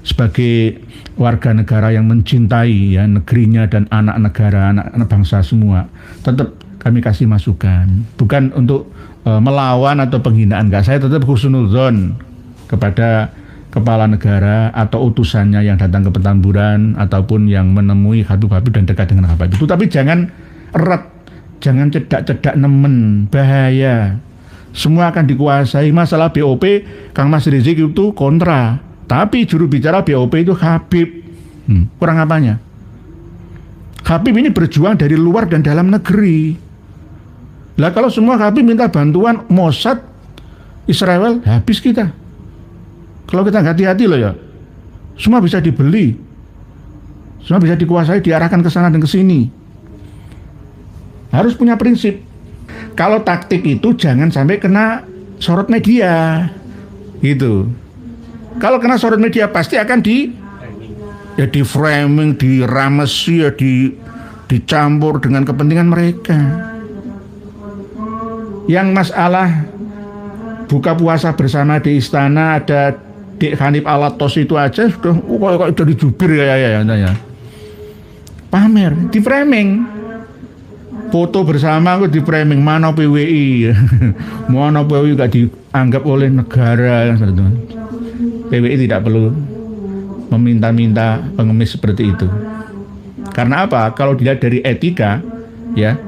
sebagai warga negara yang mencintai ya negerinya dan anak negara, anak bangsa semua, tetap kami kasih masukan, bukan untuk melawan atau penghinaan, enggak. Saya tetap husnudzon kepada kepala negara atau utusannya yang datang ke Petamburan ataupun yang menemui Habib-Habib dan dekat dengan Habib itu, tapi jangan erat, jangan cedak-cedak nemen, bahaya. Semua akan dikuasai. Masalah BOP, Kang Mas Rizik itu kontra, tapi juru bicara BOP itu Habib. Kurang apanya? Habib ini berjuang dari luar dan dalam negeri. Lah kalau semua Habib minta bantuan Mossad, Israel, habis kita. Kalau kita nggak hati-hati loh ya, semua bisa dibeli, semua bisa dikuasai, diarahkan ke sana dan ke sini. Harus punya prinsip. Kalau taktik itu jangan sampai kena sorot media, gitu. Kalau kena sorot media pasti akan di framing, diramesi, dicampur dengan kepentingan mereka. Yang masalah buka puasa bersama di istana ada Dik Hanif Alatos itu aja sudah kok dijubir ya. Pamer, di framing. Foto bersama aku di framing, mana PWI, mana PWI gak dianggap oleh negara. PWI tidak perlu meminta-minta pengemis seperti itu. Karena apa? Kalau dilihat dari etika, ya,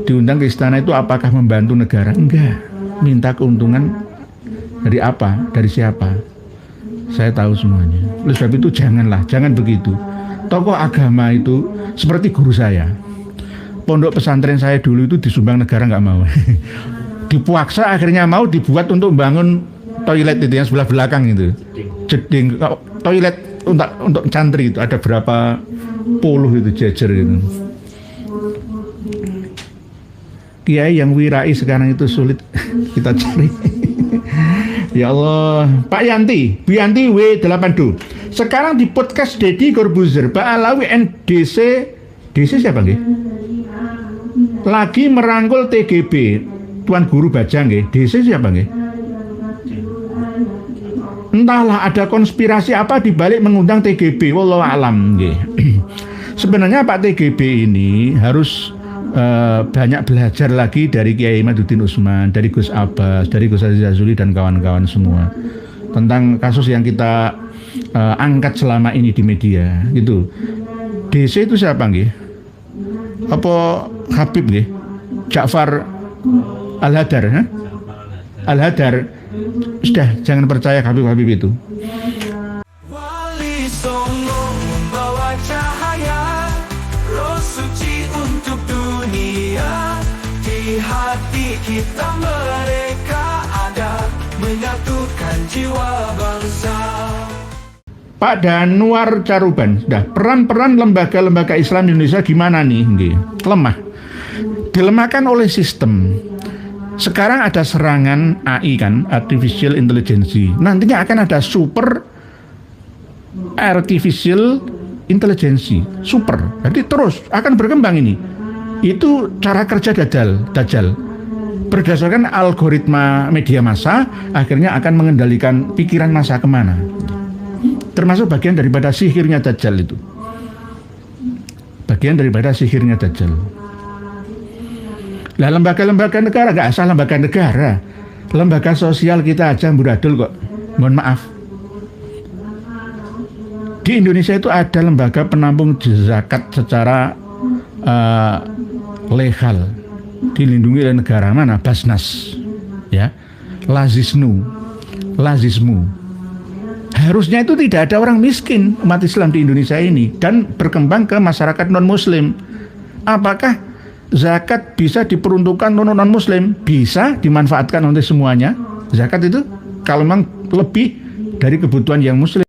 diundang ke istana itu apakah membantu negara? Enggak. Minta keuntungan dari apa? Dari siapa? Saya tahu semuanya. Oleh sebab itu jangan begitu. Tokoh agama itu seperti guru saya. Pondok pesantren saya dulu itu disumbang negara nggak mau. Dipaksa akhirnya mau dibuat untuk membangun toilet itu yang sebelah belakang itu. Jeding toilet untuk santri itu ada berapa puluh itu jejer itu. Kiai yang wirai sekarang itu sulit kita cari. Ya Allah, Pak Yanti, Bu Yanti W82. Sekarang di podcast Deddy Corbuzier, Pak Alawi NDC, DC siapa nggih? Lagi merangkul TGB, Tuan Guru Bajang nggih. DC siapa nggih? Entahlah ada konspirasi apa di balik mengundang TGB, wallahu alam nggih. Sebenarnya Pak TGB ini harus banyak belajar lagi dari Kiai Imaduddin Usman, dari Gus Abbas, dari Gus Aziz Azuli dan kawan-kawan semua tentang kasus yang kita angkat selama ini di media gitu. DC itu siapa nggih? Apa Habib nggih? Ja'far Al-Hadar, ha? Al-Hadar. Sudah, jangan percaya Habib-Habib itu. Wali Songo membawa cahaya, roh suci untuk dunia. Di hati kita mereka ada, menyatukan jiwa bangsa. Pak Danuar Caruban, sudah peran-peran lembaga-lembaga Islam di Indonesia gimana nih? Nggih, lemah. Dilemahkan oleh sistem. Sekarang ada serangan AI kan, artificial intelligence. Nantinya akan ada super artificial intelligence, super. Jadi terus akan berkembang ini. Itu cara kerja Dajjal. Berdasarkan algoritma media massa, akhirnya akan mengendalikan pikiran massa kemana. Termasuk bagian daripada sihirnya Dajjal itu. Bagian daripada sihirnya Dajjal. Lah lembaga-lembaga negara, gak asal lembaga negara, lembaga sosial kita aja amburadul kok. Mohon maaf. Di Indonesia itu ada lembaga penampung zakat secara legal, dilindungi oleh negara. Mana? Basnas, ya, Lazismu. Harusnya itu tidak ada orang miskin umat Islam di Indonesia ini dan berkembang ke masyarakat non-Muslim. Apakah zakat bisa diperuntukkan non-Muslim? Bisa dimanfaatkan oleh semuanya. Zakat itu kalau memang lebih dari kebutuhan yang Muslim.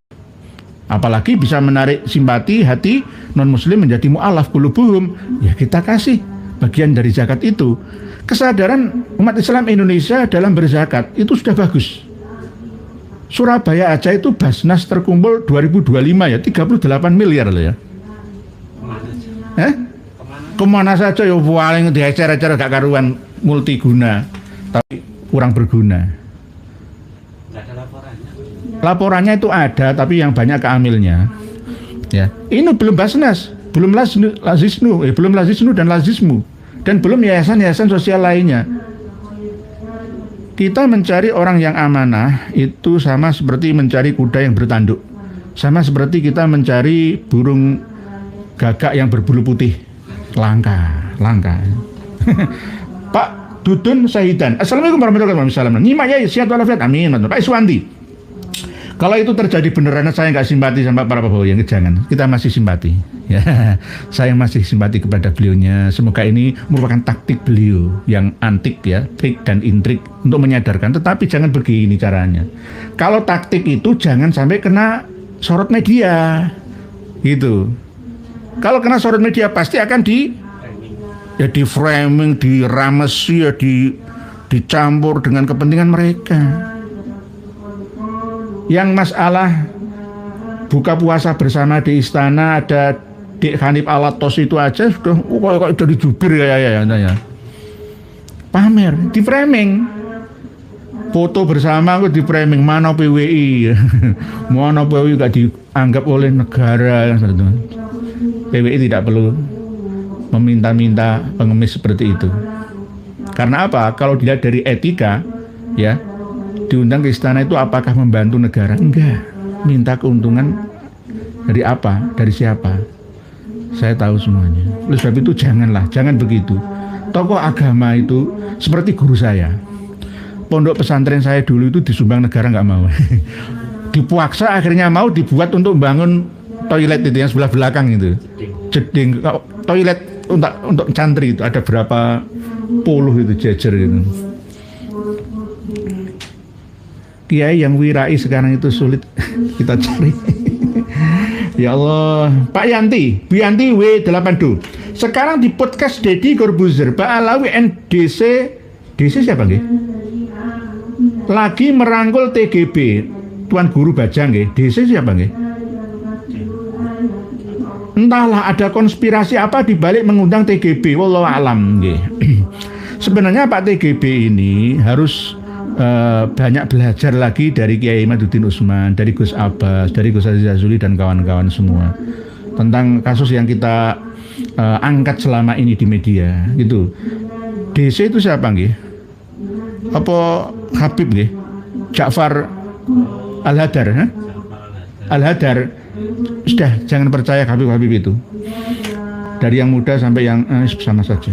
Apalagi bisa menarik simpati hati non-Muslim menjadi mu'alaf qulubuhum. Ya kita kasih bagian dari zakat itu. Kesadaran umat Islam Indonesia dalam berzakat itu sudah bagus. Surabaya aja itu Basnas terkumpul 2025 ya 38 miliar loh ya. Kemana saja ya paling diecer-ecer gak karuan, multiguna tapi kurang berguna. Nggak ada laporannya. laporannya itu ada, tapi yang banyak keamilnya. Ya, ini belum Basnas, belum belum Lazisnu dan Lazismu, dan belum yayasan-yayasan sosial lainnya. Kita mencari orang yang amanah itu sama seperti mencari kuda yang bertanduk, sama seperti kita mencari burung gagak yang berbulu putih. Langka. Pak Dudun Sahidan, Assalamualaikum warahmatullahi wabarakatuh. Nyimak ya, sehat walafiat, amin. Pak Iswandi, kalau itu terjadi beneran saya nggak simpati sama para Prabowo, yang jangan. Kita masih simpati. Ya, saya masih simpati kepada beliaunya. Semoga ini merupakan taktik beliau yang antik ya, trik dan intrik untuk menyadarkan. Tetapi jangan begini caranya. Kalau taktik itu jangan sampai kena sorot media, gitu. Kalau kena sorot media pasti akan di framing, diramesi, ya dicampur dengan kepentingan mereka. Yang masalah buka puasa bersama di istana ada Dik Hanif Alatos itu aja sudah kok jadi jubir ya. Pamer, di framing. Foto bersama kok di framing, mana PWI. Mana PWI gak dianggap oleh negara. PWI tidak perlu meminta-minta pengemis seperti itu. Karena apa? Kalau dilihat dari etika, ya, diundang ke istana itu apakah membantu negara? Enggak. Minta keuntungan dari apa? Dari siapa? Saya tahu semuanya. Oleh sebab itu jangan begitu. Tokoh agama itu seperti guru saya. Pondok pesantren saya dulu itu disumbang negara nggak mau. Dipaksa akhirnya mau dibuat untuk bangun toilet itu yang sebelah belakang itu. Jeding toilet untuk santri itu ada berapa puluh itu jejer gitu. Kiai yang wirai sekarang itu sulit kita cari. Ya Allah. Pak Yanti, Bu Yanti W82. Sekarang di podcast Deddy Corbuzier, Pak Alawi NDC, DC siapa nggih? Lagi merangkul TGB, Tuan Guru Bajang nggih. DC siapa nggih? Entahlah ada konspirasi apa di balik mengundang TGB, wallahu alam nggih. Sebenarnya Pak TGB ini harus banyak belajar lagi dari Kiai Imaduddin Usman, dari Gus Abbas, dari Gus Aziz Azuli dan kawan-kawan semua tentang kasus yang kita angkat selama ini di media gitu. DC itu siapa nggih? Apa Habib nggih? Ja'far Al-Hadar, Al-Hadar. Sudah, jangan percaya Habib itu. Dari yang muda sampai yang sama saja.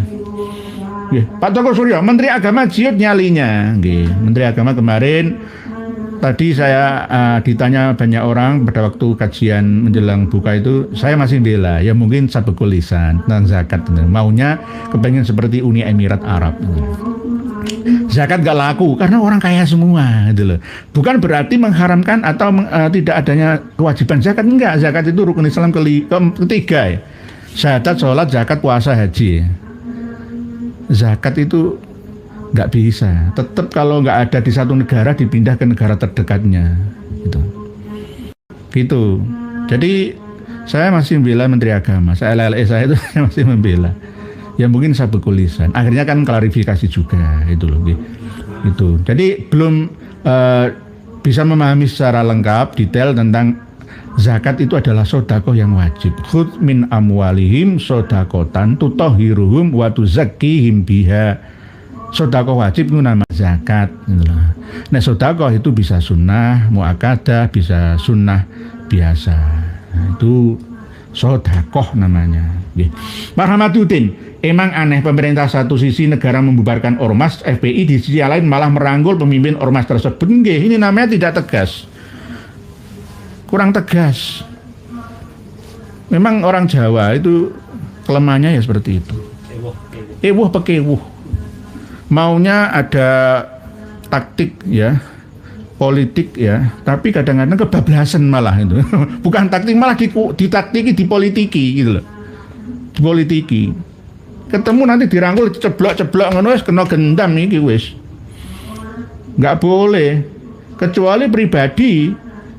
Pak Toko Suryo, Menteri Agama jiut nyalinya. Menteri Agama kemarin tadi saya ditanya banyak orang pada waktu kajian menjelang buka itu, saya masih bela. Ya mungkin sabekul lisan tentang zakat. Maunya kepengen seperti Uni Emirat Arab. Zakat gak laku karena orang kaya semua gitu loh. Bukan berarti mengharamkan atau tidak adanya kewajiban zakat, enggak. Zakat itu rukun Islam ketiga ya. Syahadat, sholat, zakat, puasa, haji. Zakat itu nggak bisa. Tetap kalau nggak ada di satu negara dipindah ke negara terdekatnya. Gitu. Jadi saya masih membela Menteri Agama. Saya itu saya masih membela. Ya mungkin sabekul lisan. Akhirnya kan klarifikasi juga itu loh. Gitu. Jadi belum bisa memahami secara lengkap detail tentang zakat itu adalah sodakoh yang wajib. Khudz min amwalihim sodakotan tutahhiruhum wa tuzakkihim biha. Sodakoh wajib itu nama zakat. Nah sodakoh itu bisa sunnah muakkadah, bisa sunnah biasa. Nah, itu sodakoh namanya. Pak Rahmatuddin, emang aneh pemerintah satu sisi negara membubarkan ormas FPI, di sisi lain malah merangkul pemimpin ormas tersebut. Nggih, ini namanya tidak tegas. Kurang tegas. Memang orang Jawa itu kelemahannya ya seperti itu. Ewuh pekewuh. Maunya ada taktik ya, politik ya, tapi kadang-kadang kebablasan malah itu. Bukan taktik, malah ditaktiki, dipolitiki gitu loh. Dipolitiki. Ketemu nanti dirangkul ceblok-ceblok ngono wis kena gendam iki wis. Enggak boleh. Kecuali pribadi.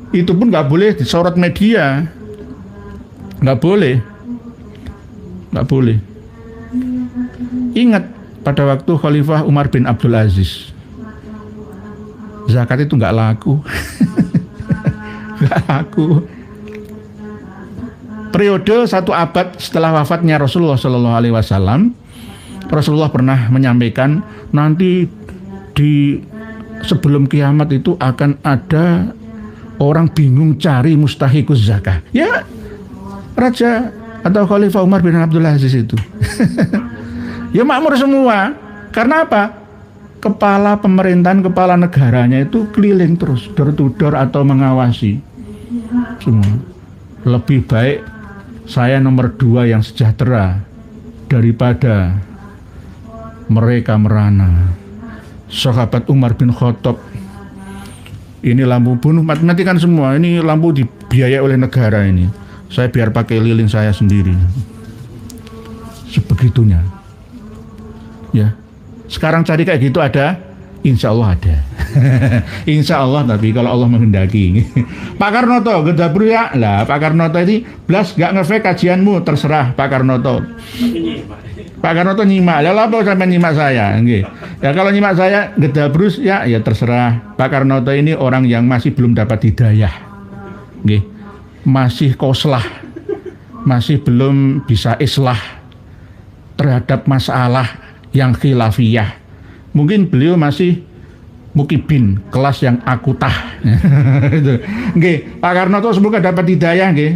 Itu pun nggak boleh disorot media, nggak boleh. Ingat pada waktu Khalifah Umar bin Abdul Aziz, zakat itu nggak laku. aku. Periode 1 abad setelah wafatnya Rasulullah Shallallahu Alaihi Wasallam, Rasulullah pernah menyampaikan nanti di sebelum kiamat itu akan ada orang bingung cari mustahikus zakah. Ya, Raja atau Khalifah Umar bin Abdul Aziz itu. Ya makmur semua. Karena apa? Kepala pemerintahan, kepala negaranya itu keliling terus, door to door atau mengawasi semua. Lebih baik saya nomor 2 yang sejahtera daripada mereka merana. Sahabat Umar bin Khattab, ini lampu bunuh, matikan semua. Ini lampu dibiayai oleh negara ini. Saya biar pakai lilin saya sendiri. Sebegitunya. Ya. Sekarang cari kayak gitu ada? Insya Allah ada. Insya Allah, tapi kalau Allah menghendaki. Pak Karnoto, gedabru ya lah. Pak Karnoto ini blas gak nge-fake kajianmu, terserah Pak Karnoto. Pak Karnoto nyimak, lah apa sampai nyimak saya? Nggih. Ya kalau nyimak saya gedabrus ya terserah. Pak Karnoto ini orang yang masih belum dapat hidayah. Nggih. Masih koslah. Masih belum bisa islah terhadap masalah yang khilafiyah. Mungkin beliau masih mukibin, kelas yang akutah. Nggih, Pak Karnoto semoga dapat hidayah nggih.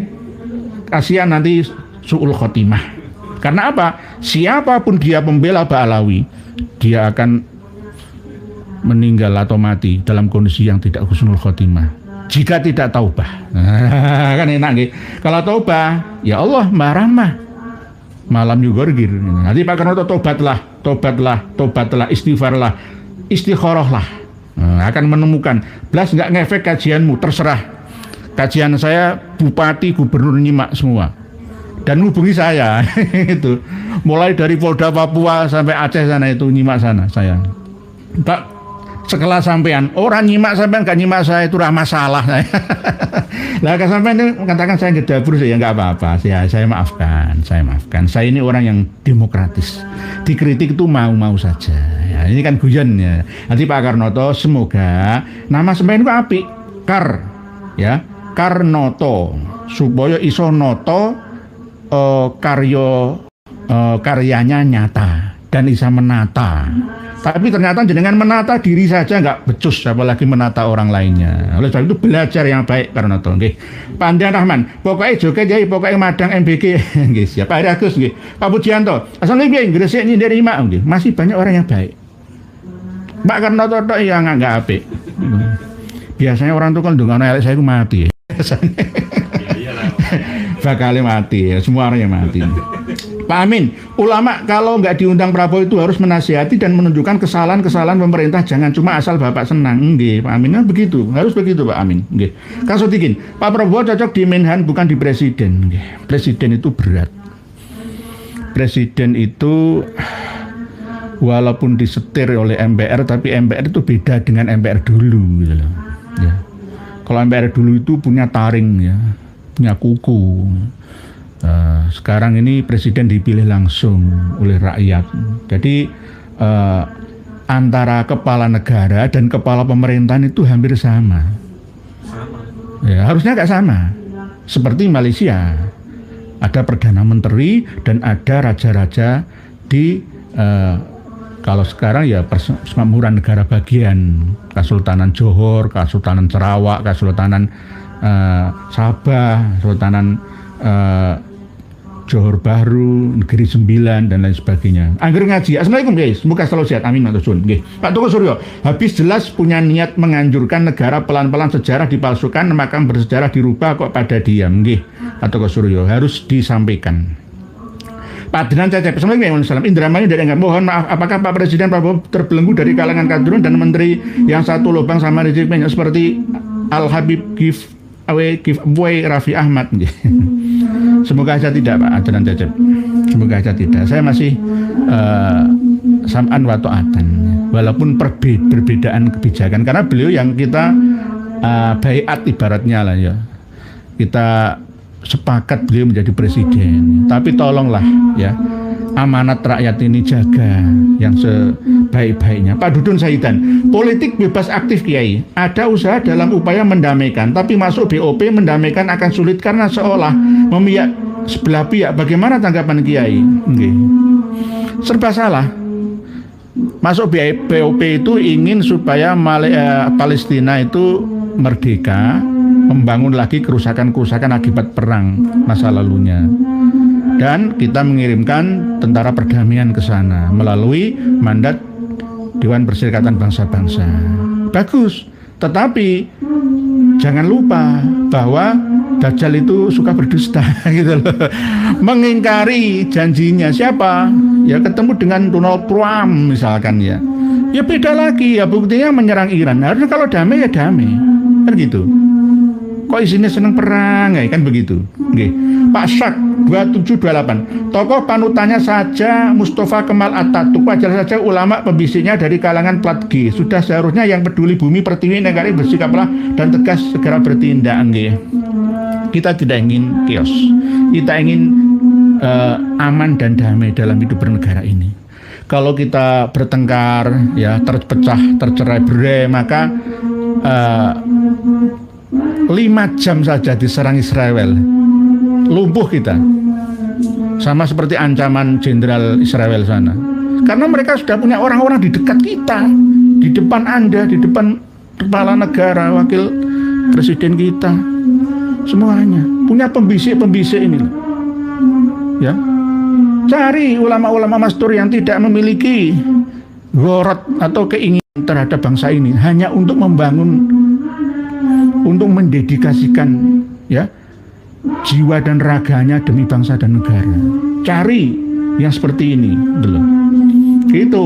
Kasihan nanti su'ul khotimah. Karena apa? Siapapun dia pembela Ba'alawi, dia akan meninggal atau mati dalam kondisi yang tidak husnul khotimah. Jika tidak taubah. Kan enak nggih. Kalau taubah, ya Allah Maha Rahmah. Malam yugorgir. Nanti Pak Karnoto tobatlah, istighfarlah, istikharahlah. Akan menemukan. Blas nggak ngefek kajianmu, terserah. Kajian saya bupati, gubernur nyimak semua. Dan hubungi saya itu. Mulai dari Polda Papua sampai Aceh sana itu nyimak sana saya. Pak, sekelas sampean, orang nyimak sampean gak nyimak saya itu ramah salah saya. Lah kan sampean itu katakan saya gedabur ya nggak apa-apa. Saya maafkan. Saya ini orang yang demokratis. Dikritik itu mau-mau saja. Ya, ini kan guyon ya. Nanti Pak Karnoto semoga nama sampean itu apik. Ya, Karnoto supaya iso noto karyanya nyata dan bisa menata. Tapi ternyata dengan menata diri saja nggak becus, apalagi menata orang lainnya. Oleh sebab itu belajar yang baik karena itu. Nggih. Pak Andian Rahman, pokoknya joget ya, pokoknya madang MBG. Nggih, siap. Pak Heri Agus nggih. Pak Pujianto, assalamualaikum. Gresik nyindir imak nggih. Masih banyak orang yang baik. Pak Karnoto tok yang nggak apik. Biasanya orang tuh kalau dengan elek saya itu mati. Bakalnya mati ya, semua orang yang mati. Pak Amin, ulama kalau nggak diundang Prabowo itu harus menasihati dan menunjukkan kesalahan-kesalahan pemerintah, jangan cuma asal Bapak senang. Nggih, Pak Amin, begitu, harus begitu Pak Amin. Nggih. Kang Sotikin, Pak Prabowo cocok di Menhan bukan di Presiden. Nggih. Presiden itu berat. Presiden itu walaupun disetir oleh MPR, tapi MPR itu beda dengan MPR dulu gitu loh. Ya. Kalau MPR dulu itu punya taring ya, punya kuku. Sekarang ini presiden dipilih langsung oleh rakyat. Jadi antara kepala negara dan kepala pemerintahan itu hampir sama. Ya, harusnya nggak sama. Seperti Malaysia, ada perdana menteri dan ada raja-raja di kalau sekarang ya persemakmuran negara bagian, Kesultanan Johor, Kesultanan Sarawak, Kesultanan Sabah, Kesultanan Johor Bahru, Negeri Sembilan dan lain sebagainya. Angger ngaji. Assalamualaikum guys. Semoga selalu sehat. Amin matur suwun. Nggih. Pak Toko Suryo, habis jelas punya niat menganjurkan negara pelan-pelan sejarah dipalsukan, maka bersejarah dirubah kok pada diam. Nggih. Pak Toko Suryo harus disampaikan. Pak Dinan Cecep, Assalamualaikum warahmatullahi wabarakatuh. Indramayu dari Enggak. Mohon maaf, apakah Pak Presiden Prabowo terbelenggu dari kalangan kadrun dan menteri yang satu lubang sama Rizik seperti Al Habib giveaway Raffi Ahmad? Semoga saja tidak Pak Adnan Cecep. Semoga saja tidak. Saya masih sam'an wa ta'atan. Walaupun perbedaan kebijakan. Karena beliau yang kita baiat ibaratnya lah ya. Kita sepakat beliau menjadi presiden. Tapi tolonglah ya. amanat rakyat ini jaga yang sebaik-baiknya. Pak Dudun Saidan, politik bebas aktif Kiai, ada usaha dalam upaya mendamaikan, tapi masuk BOP mendamaikan akan sulit karena seolah memihak sebelah pihak. Bagaimana tanggapan Kiai? Nggih. Serba salah. Masuk BOP itu ingin supaya Palestina itu merdeka, membangun lagi kerusakan-kerusakan akibat perang masa lalunya. Dan kita mengirimkan tentara perdamaian ke sana melalui mandat Dewan Perserikatan Bangsa-Bangsa. Bagus, tetapi jangan lupa bahwa Dajjal itu suka berdusta gitu loh. Mengingkari janjinya siapa? Ya ketemu dengan Donald Trump misalkan ya. Ya beda lagi ya, buktinya menyerang Iran. Harusnya kalau damai ya damai. Kan gitu. Kok isinya seneng perang ya kan begitu. Nggih. Pak Syak 2728. Tokoh panutannya saja Mustafa Kemal Atatürk, wajar saja ulama pembisiknya dari kalangan plat G. Sudah seharusnya yang peduli bumi pertiwi negara bersikaplah dan tegas segera bertindak. Nggih. Kita tidak ingin chaos. Kita ingin aman dan damai dalam hidup bernegara ini. Kalau kita bertengkar, ya terpecah, tercerai-berai, maka 5 jam saja diserang Israel, lumpuh kita. Sama seperti ancaman jenderal Israel sana. Karena mereka sudah punya orang-orang di dekat kita, di depan Anda, di depan kepala negara, wakil presiden kita, semuanya punya pembisik-pembisik ini. Ya, cari ulama-ulama mastur yang tidak memiliki gorot atau keinginan terhadap bangsa ini, hanya untuk membangun, untuk mendedikasikan ya jiwa dan raganya demi bangsa dan negara. Cari yang seperti ini belum. Gitu.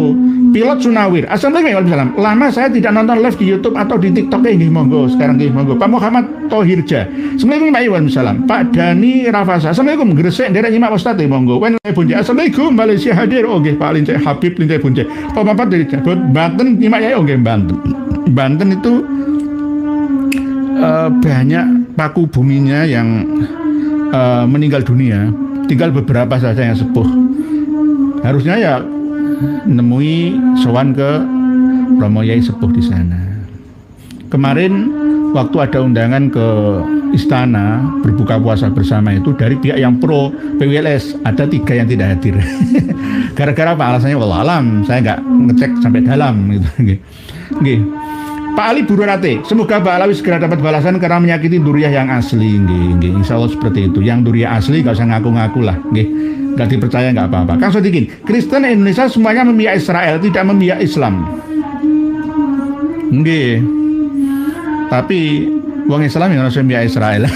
Pilot Sunawir. Assalamualaikum warahmatullahi wabarakatuh. Lama saya tidak nonton live di YouTube atau di TikTok. Nggih monggo. Sekarang nggih monggo. Pak Muhammad Tohirja. Assalamualaikum warahmatullahi wabarakatuh. Pak Dani Rafasa. Assalamualaikum. Gresik nderek nyimak Ustaz monggo. Wen Bunje. Assalamualaikum. Malaysia hadir. Oh nggih Pak Lincek Habib Lincek Bunje. Pak Papat dari Jabot Banten nyimak ya. Oh nggih Banten. Banten itu banyak paku buminya yang meninggal dunia. Tinggal beberapa saja yang sepuh. Harusnya ya nemui sowan ke Romo Yai sepuh di sana. Kemarin waktu ada undangan ke istana berbuka puasa bersama itu dari pihak yang pro PWLS ada 3 yang tidak hadir. Gara-gara apa alasannya? Wallah alam, saya nggak ngecek sampai dalam gitu. Nggih. Pak Ali Bururate, semoga Pak Alawi segera dapat balasan karena menyakiti duriah yang asli. Nggih, insya Allah seperti itu. Yang duriah asli nggak usah ngaku-ngaku lah. Nggih, nggak dipercaya nggak apa-apa. Kang Sodikin, Kristen Indonesia semuanya memihak Israel, tidak memihak Islam. Nggih, tapi wong Islam yang harus memihak Israel.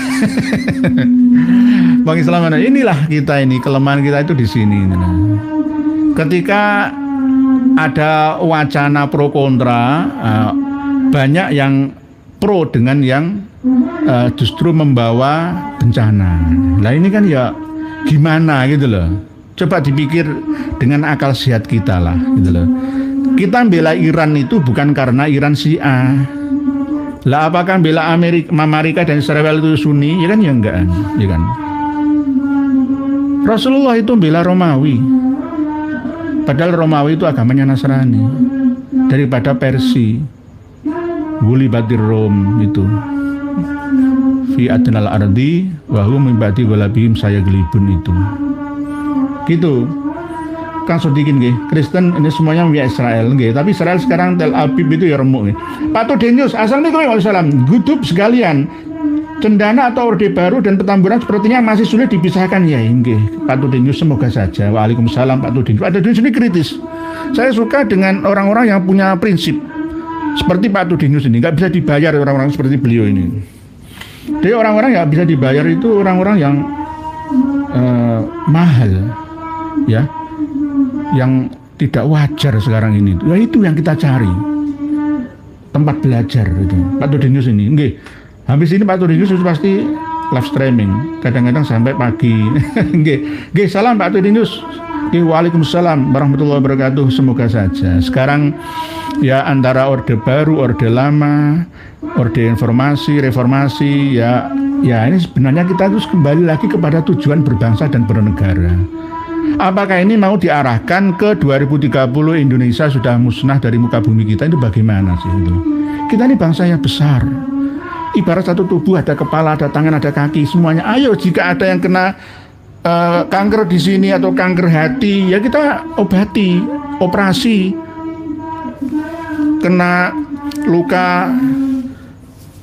Wong Islam mana? Inilah kita ini, kelemahan kita itu di sini. Ketika ada wacana pro kontra, banyak yang pro dengan yang justru membawa bencana. Nah ini kan ya gimana gitu loh. Coba dipikir dengan akal sehat kita lah gitu loh. Kita bela Iran itu bukan karena Iran Syiah. Lah apakah bela Amerika dan Israel itu Sunni? Ya kan ya enggak, ya kan. Rasulullah itu bela Romawi. Padahal Romawi itu agamanya Nasrani. Daripada Persia. Gulibatir Rom itu fi adnal ardi wa hum min ba'di ghalabihim sayaglibun itu. Gitu. Kang Sodikin nggih, Kristen ini semuanya memihak Israel nggih, tapi Israel sekarang Tel Aviv itu ya remuk nggih. Pak Tudenius, assalamualaikum warahmatullahi wabarakatuh. Gudub sekalian. Cendana atau Orde Baru dan Petamburan sepertinya masih sulit dipisahkan ya nggih. Pak Tudenius semoga saja. Waalaikumsalam Pak Tudenius. Pak Tudenius ini kritis. Saya suka dengan orang-orang yang punya prinsip. Seperti Pak Tudinius ini, nggak bisa dibayar orang-orang seperti beliau ini. Jadi orang-orang yang bisa dibayar itu orang-orang yang mahal, ya, yang tidak wajar sekarang ini. Ya itu yang kita cari, tempat belajar itu. Pak Tudinius ini, nggih. Habis ini Pak Tudinius pasti live streaming, kadang-kadang sampai pagi. Nggih, salam Pak Tudinius. Waalaikumsalam warahmatullahi wabarakatuh. Semoga saja. Sekarang ya antara Orde Baru, Orde Lama, Orde Informasi, Reformasi, ya ini sebenarnya kita harus kembali lagi kepada tujuan berbangsa dan bernegara. Apakah ini mau diarahkan ke 2030 Indonesia sudah musnah dari muka bumi kita, itu bagaimana sih itu? Kita ini bangsa yang besar. Ibarat satu tubuh, ada kepala, ada tangan, ada kaki, semuanya. Ayo, jika ada yang kena kanker di sini atau kanker hati, ya kita obati, operasi. Kena luka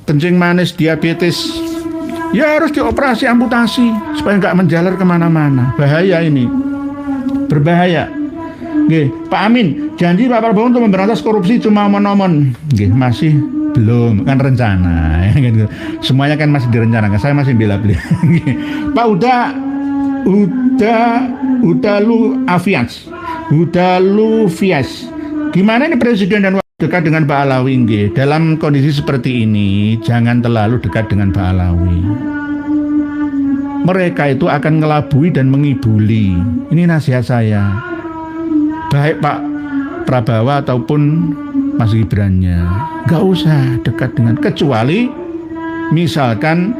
kencing manis, diabetes, ya harus dioperasi, amputasi supaya nggak menjalar kemana-mana. Bahaya ini, berbahaya. Nggih, Pak Amin janji Pak Prabowo untuk memberantas korupsi cuma omon-omon. Nggih, masih belum, kan rencana. Gitu. Semuanya kan masih direncanakan. Saya masih bela beliau. Pak Udalu Fias. Gimana ini Presiden dan dekat dengan Pak Alawi? Nggih, dalam kondisi seperti ini jangan terlalu dekat dengan Pak Alawi. Mereka itu akan ngelabui dan mengibuli. Ini nasihat saya. Baik Pak Prabowo ataupun Mas Gibrannya, nggak usah dekat dengan, kecuali misalkan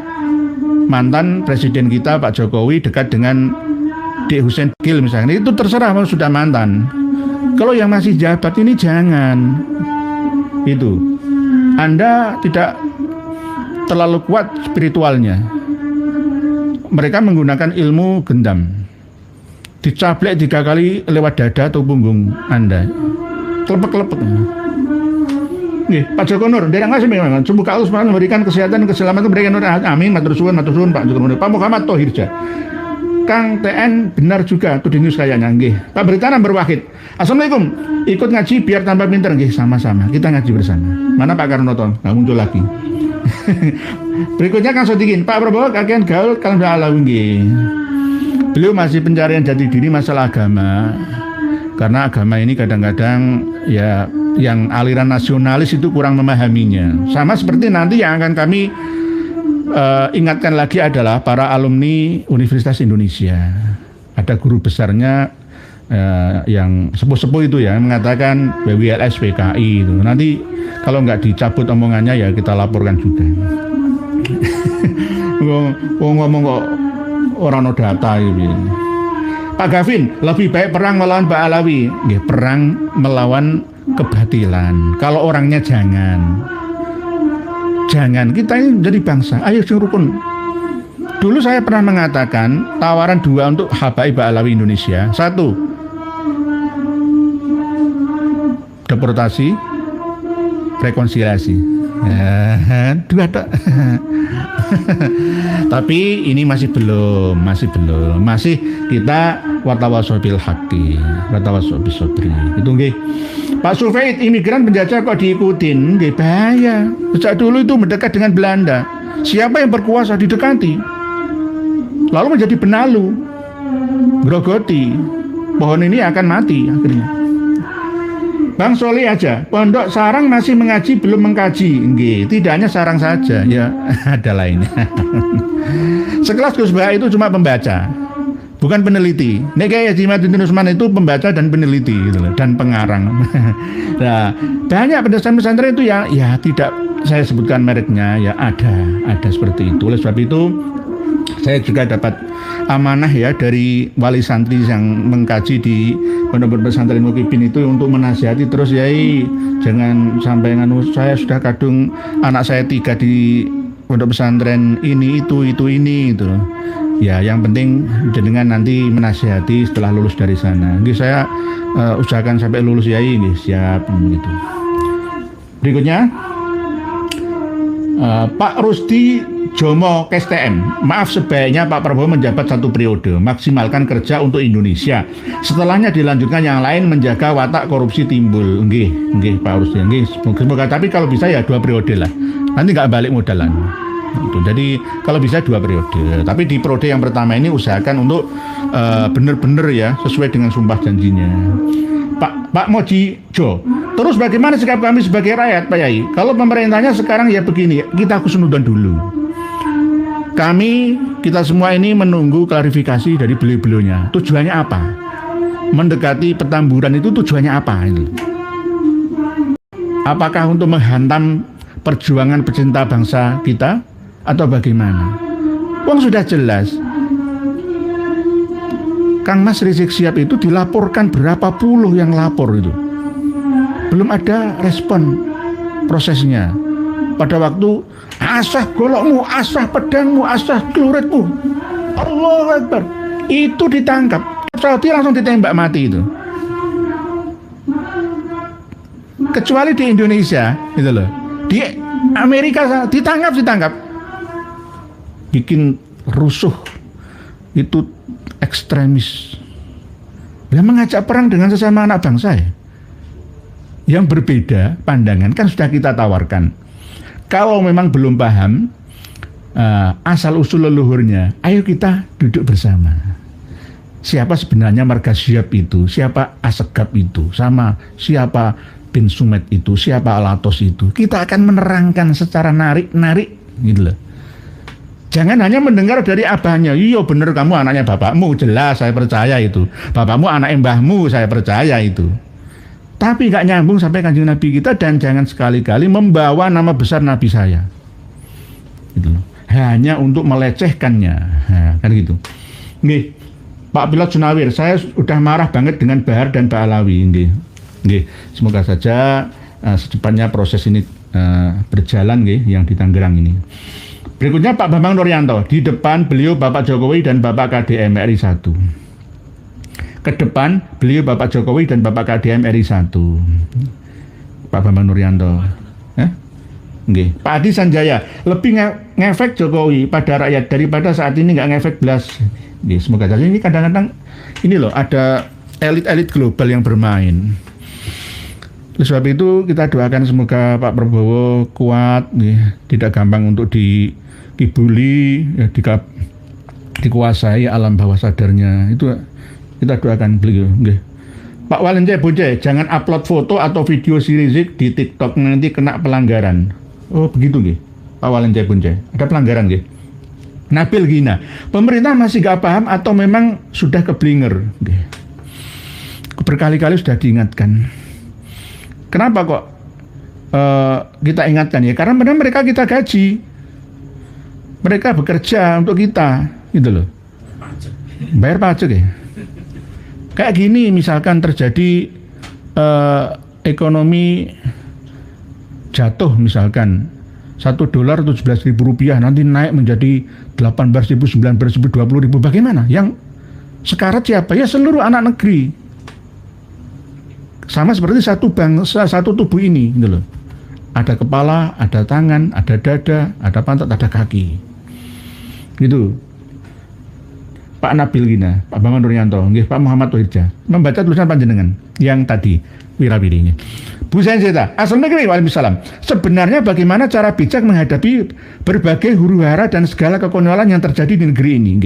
mantan presiden kita Pak Jokowi dekat dengan Dek Hussein Gil misalnya, itu terserah mau sudah mantan. Kalau yang masih jabat ini jangan. Itu Anda tidak terlalu kuat spiritualnya. Mereka menggunakan ilmu gendam, dicaplek 3 kali lewat dada atau punggung Anda, kelepek-kelepek. Nih, Pak Joko Nur, dari ngasih memang semoga Allah SWT memberikan kesehatan dan keselamatan berikan nur. Amin, matur suwun Pak Joko Nur. Pak Muhammad Tohirja, Kang TN benar juga tuh di news kayaknya. Nggih, Pak Berita Number Wahid. Assalamualaikum, ikut ngaji biar tambah pinter. Nggih, sama-sama, kita ngaji bersama. Mana Pak Karnoto? Nggak muncul lagi. Berikutnya Kang Sodikin, Pak Prabowo kakean gaul kalau udah ala nggih. Beliau masih pencarian jati diri masalah agama. Karena agama ini kadang-kadang ya yang aliran nasionalis itu kurang memahaminya. Sama seperti nanti yang akan kami ingatkan lagi adalah para alumni Universitas Indonesia. Ada guru besarnya yang sepuh-sepuh itu ya mengatakan WWLS PKI itu. Nanti kalau nggak dicabut omongannya ya kita laporkan juga. Ngomong kok orang no data gitu. Pak Gavin, lebih baik perang melawan Pak Alawi. Nggih, perang melawan kebatilan. Kalau orangnya jangan. Kita ini jadi bangsa. Ayo sing rukun. Dulu saya pernah mengatakan tawaran 2 untuk Habaib Pak Alawi Indonesia. 1, deportasi, rekonsiliasi. 2 tak. Tapi ini masih belum. Masih kita watawasobil haqi, watawasobil sobri. Itu nggih. Pak Sufaid, imigran penjajah kok diikutin? Nggih, bahaya. Sejak dulu itu mendekat dengan Belanda. Siapa yang berkuasa didekati. Lalu menjadi benalu. Grogoti. Pohon ini akan mati akhirnya. Bang Soli aja, Pondok Sarang masih mengaji belum mengkaji. Nggih, tidak hanya sarang saja, ya ada lainnya. Sekelas Gus Bah itu cuma pembaca, bukan peneliti. Nek kayak Haji Madudin Usman itu pembaca dan peneliti gitu loh, dan pengarang. Nah, banyak pesantren itu ya tidak saya sebutkan mereknya, ya ada seperti itu. Oleh sebab itu saya juga dapat amanah ya dari wali santri yang mengkaji di Pondok Pesantren Mukibin itu untuk menasihati terus, Yai jangan sampai saya sudah kadung anak saya 3 di Pondok Pesantren ini itu ya, yang penting jenengan nanti menasihati setelah lulus dari sana. Nggih, saya usahakan sampai lulus, Yai. Nggih, siap begitu. Berikutnya Pak Rusdi Jomo KSTM, maaf sebaiknya Pak Prabowo menjabat 1 periode, maksimalkan kerja untuk Indonesia. Setelahnya dilanjutkan yang lain, menjaga watak korupsi timbul. Nggih Pak Rusdi, nggih. Semoga, tapi kalau bisa ya 2 periode lah. Nanti nggak balik modalan. Itu. Jadi kalau bisa 2 periode. Tapi di periode yang pertama ini usahakan untuk benar-benar ya sesuai dengan sumpah janjinya. Pak Moji Jo, terus bagaimana sikap kami sebagai rakyat, Pak Yai? Kalau pemerintahnya sekarang ya begini, kita khusnudan dulu. Kita semua ini menunggu klarifikasi dari beliau-beliaunya. Tujuannya apa? Mendekati Petamburan itu tujuannya apa? Apakah untuk menghantam perjuangan pecinta bangsa kita atau bagaimana? Wong sudah jelas. Kang Mas Rizik Syihab itu dilaporkan berapa puluh yang lapor itu. Belum ada respon prosesnya. Pada waktu asah golokmu, asah pedangmu, asah celuritmu, Allahu Akbar, itu ditangkap. Saudi langsung ditembak mati itu. Kecuali di Indonesia, gitu loh. Di Amerika ditangkap, bikin rusuh, itu ekstremis. Dia mengajak perang dengan sesama anak bangsa ya. Yang berbeda pandangan kan sudah kita tawarkan. Kalau memang belum paham asal usul leluhurnya, ayo kita duduk bersama. Siapa sebenarnya Marga Syihab itu, siapa Asegaf itu, sama siapa Bin Sumed itu, siapa Alatos itu. Kita akan menerangkan secara narik-narik gitu loh. Jangan hanya mendengar dari abahnya, iya bener kamu anaknya bapakmu, jelas saya percaya itu. Bapakmu anak mbahmu, saya percaya itu. Tapi gak nyambung sampai Kanjeng Nabi kita, dan jangan sekali-kali membawa nama besar Nabi saya. Gitu loh. Hanya untuk melecehkannya. Nah, kan gitu. Nih, Pak Pilot Sunawir, saya udah marah banget dengan Bahar dan Pak Alawi. Nggih, semoga saja secepatnya proses ini berjalan nggih yang di Tangerang ini. Berikutnya Pak Bambang Nuryanto, di depan beliau Bapak Jokowi dan Bapak KDM RI 1. Ke depan beliau Bapak Jokowi dan Bapak KDM RI 1. Pak Bambang Nuryanto. Nggih. Pak Adi Sanjaya, lebih ngefek Jokowi pada rakyat daripada saat ini nggak ngefek belas. Nggih, semoga saja ini kadang-kadang ini loh ada elit-elit global yang bermain. Oleh sebab itu kita doakan semoga Pak Prabowo kuat, ya, tidak gampang untuk dibully, ya, dikuasai alam bawah sadarnya. Itu kita doakan beliau. Ya. Pak Walenjai Bonjai, jangan upload foto atau video si Rizik di TikTok, nanti kena pelanggaran. Oh begitu nggih, Pak Walenjai Bonjai. Ada pelanggaran nggih. Nabil Gina, pemerintah masih gak paham atau memang sudah keblinger? Nggih. Berkali-kali sudah diingatkan. Kenapa kok kita ingatkan ya? Karena benar mereka kita gaji, mereka bekerja untuk kita, gitu loh. Bayar pajak ya. Kayak gini misalkan terjadi ekonomi jatuh misalkan $1 $17.000 nanti naik menjadi 18.000, 19.000, 20.000, bagaimana? Yang sekarat siapa? Ya seluruh anak negeri. Sama seperti satu bangsa, satu tubuh ini, gitu loh. Ada kepala, ada tangan, ada dada, ada pantat, ada kaki. Gitu. Pak Nabil Gina, Pak Bambang Nuryanto, Pak Muhammad Wahidja, membaca tulisan panjenengan yang tadi wirawirinya. Bu Senzeta, Assalamualaikum Waalaikumsalam. Sebenarnya bagaimana cara bijak menghadapi berbagai huru-hara dan segala kekonyolan yang terjadi di negeri ini?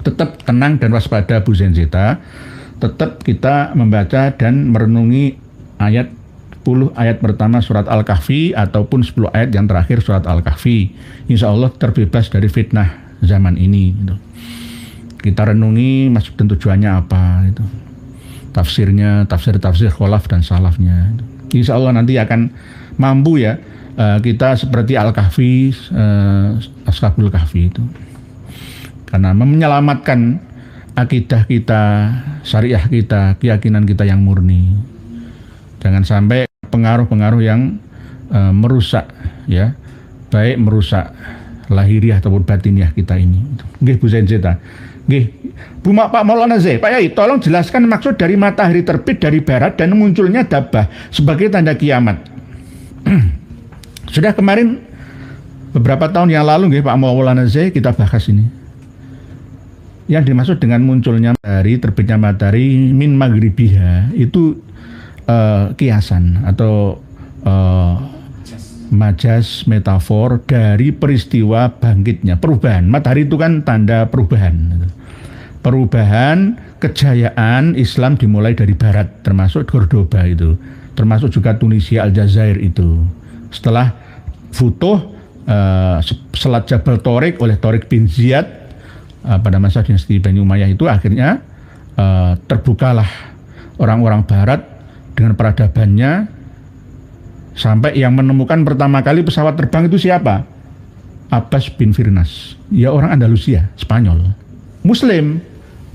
Tetap tenang dan waspada Bu Senzeta. Tetap kita membaca dan merenungi ayat 10 ayat pertama surat Al-Kahfi ataupun 10 ayat yang terakhir surat Al-Kahfi. Insya Allah terbebas dari fitnah zaman ini. Gitu. Kita renungi maksud dan tujuannya apa. Gitu. Tafsirnya, tafsir kholaf dan salafnya. Gitu. Insya Allah nanti akan mampu ya kita seperti Al-Kahfi, Ashabul Kahfi itu. Karena menyelamatkan akidah kita, syariah kita, keyakinan kita yang murni. Jangan sampai pengaruh-pengaruh yang merusak, ya, baik merusak lahiriah ataupun batiniah kita ini. Nggih Bu Senzeta. Nggih. Pak Maulana Z, Pak Yai, tolong jelaskan maksud dari matahari terbit dari barat dan munculnya dabah sebagai tanda kiamat. Sudah kemarin beberapa tahun yang lalu nggih Pak Maulana Z kita bahas ini. Yang dimaksud dengan munculnya matahari, terbitnya matahari min maghribiha itu kiasan atau majas metafor dari peristiwa bangkitnya perubahan. Matahari itu kan tanda perubahan. Perubahan kejayaan Islam dimulai dari barat, termasuk Cordoba itu, termasuk juga Tunisia, Aljazair itu. Setelah Futuh Selat Jabal Torik oleh Torik bin Ziyad pada masa dinasti Bani Umayyah itu akhirnya terbukalah orang-orang barat dengan peradabannya sampai yang menemukan pertama kali pesawat terbang itu siapa? Abbas bin Firnas, ya orang Andalusia, Spanyol, Muslim,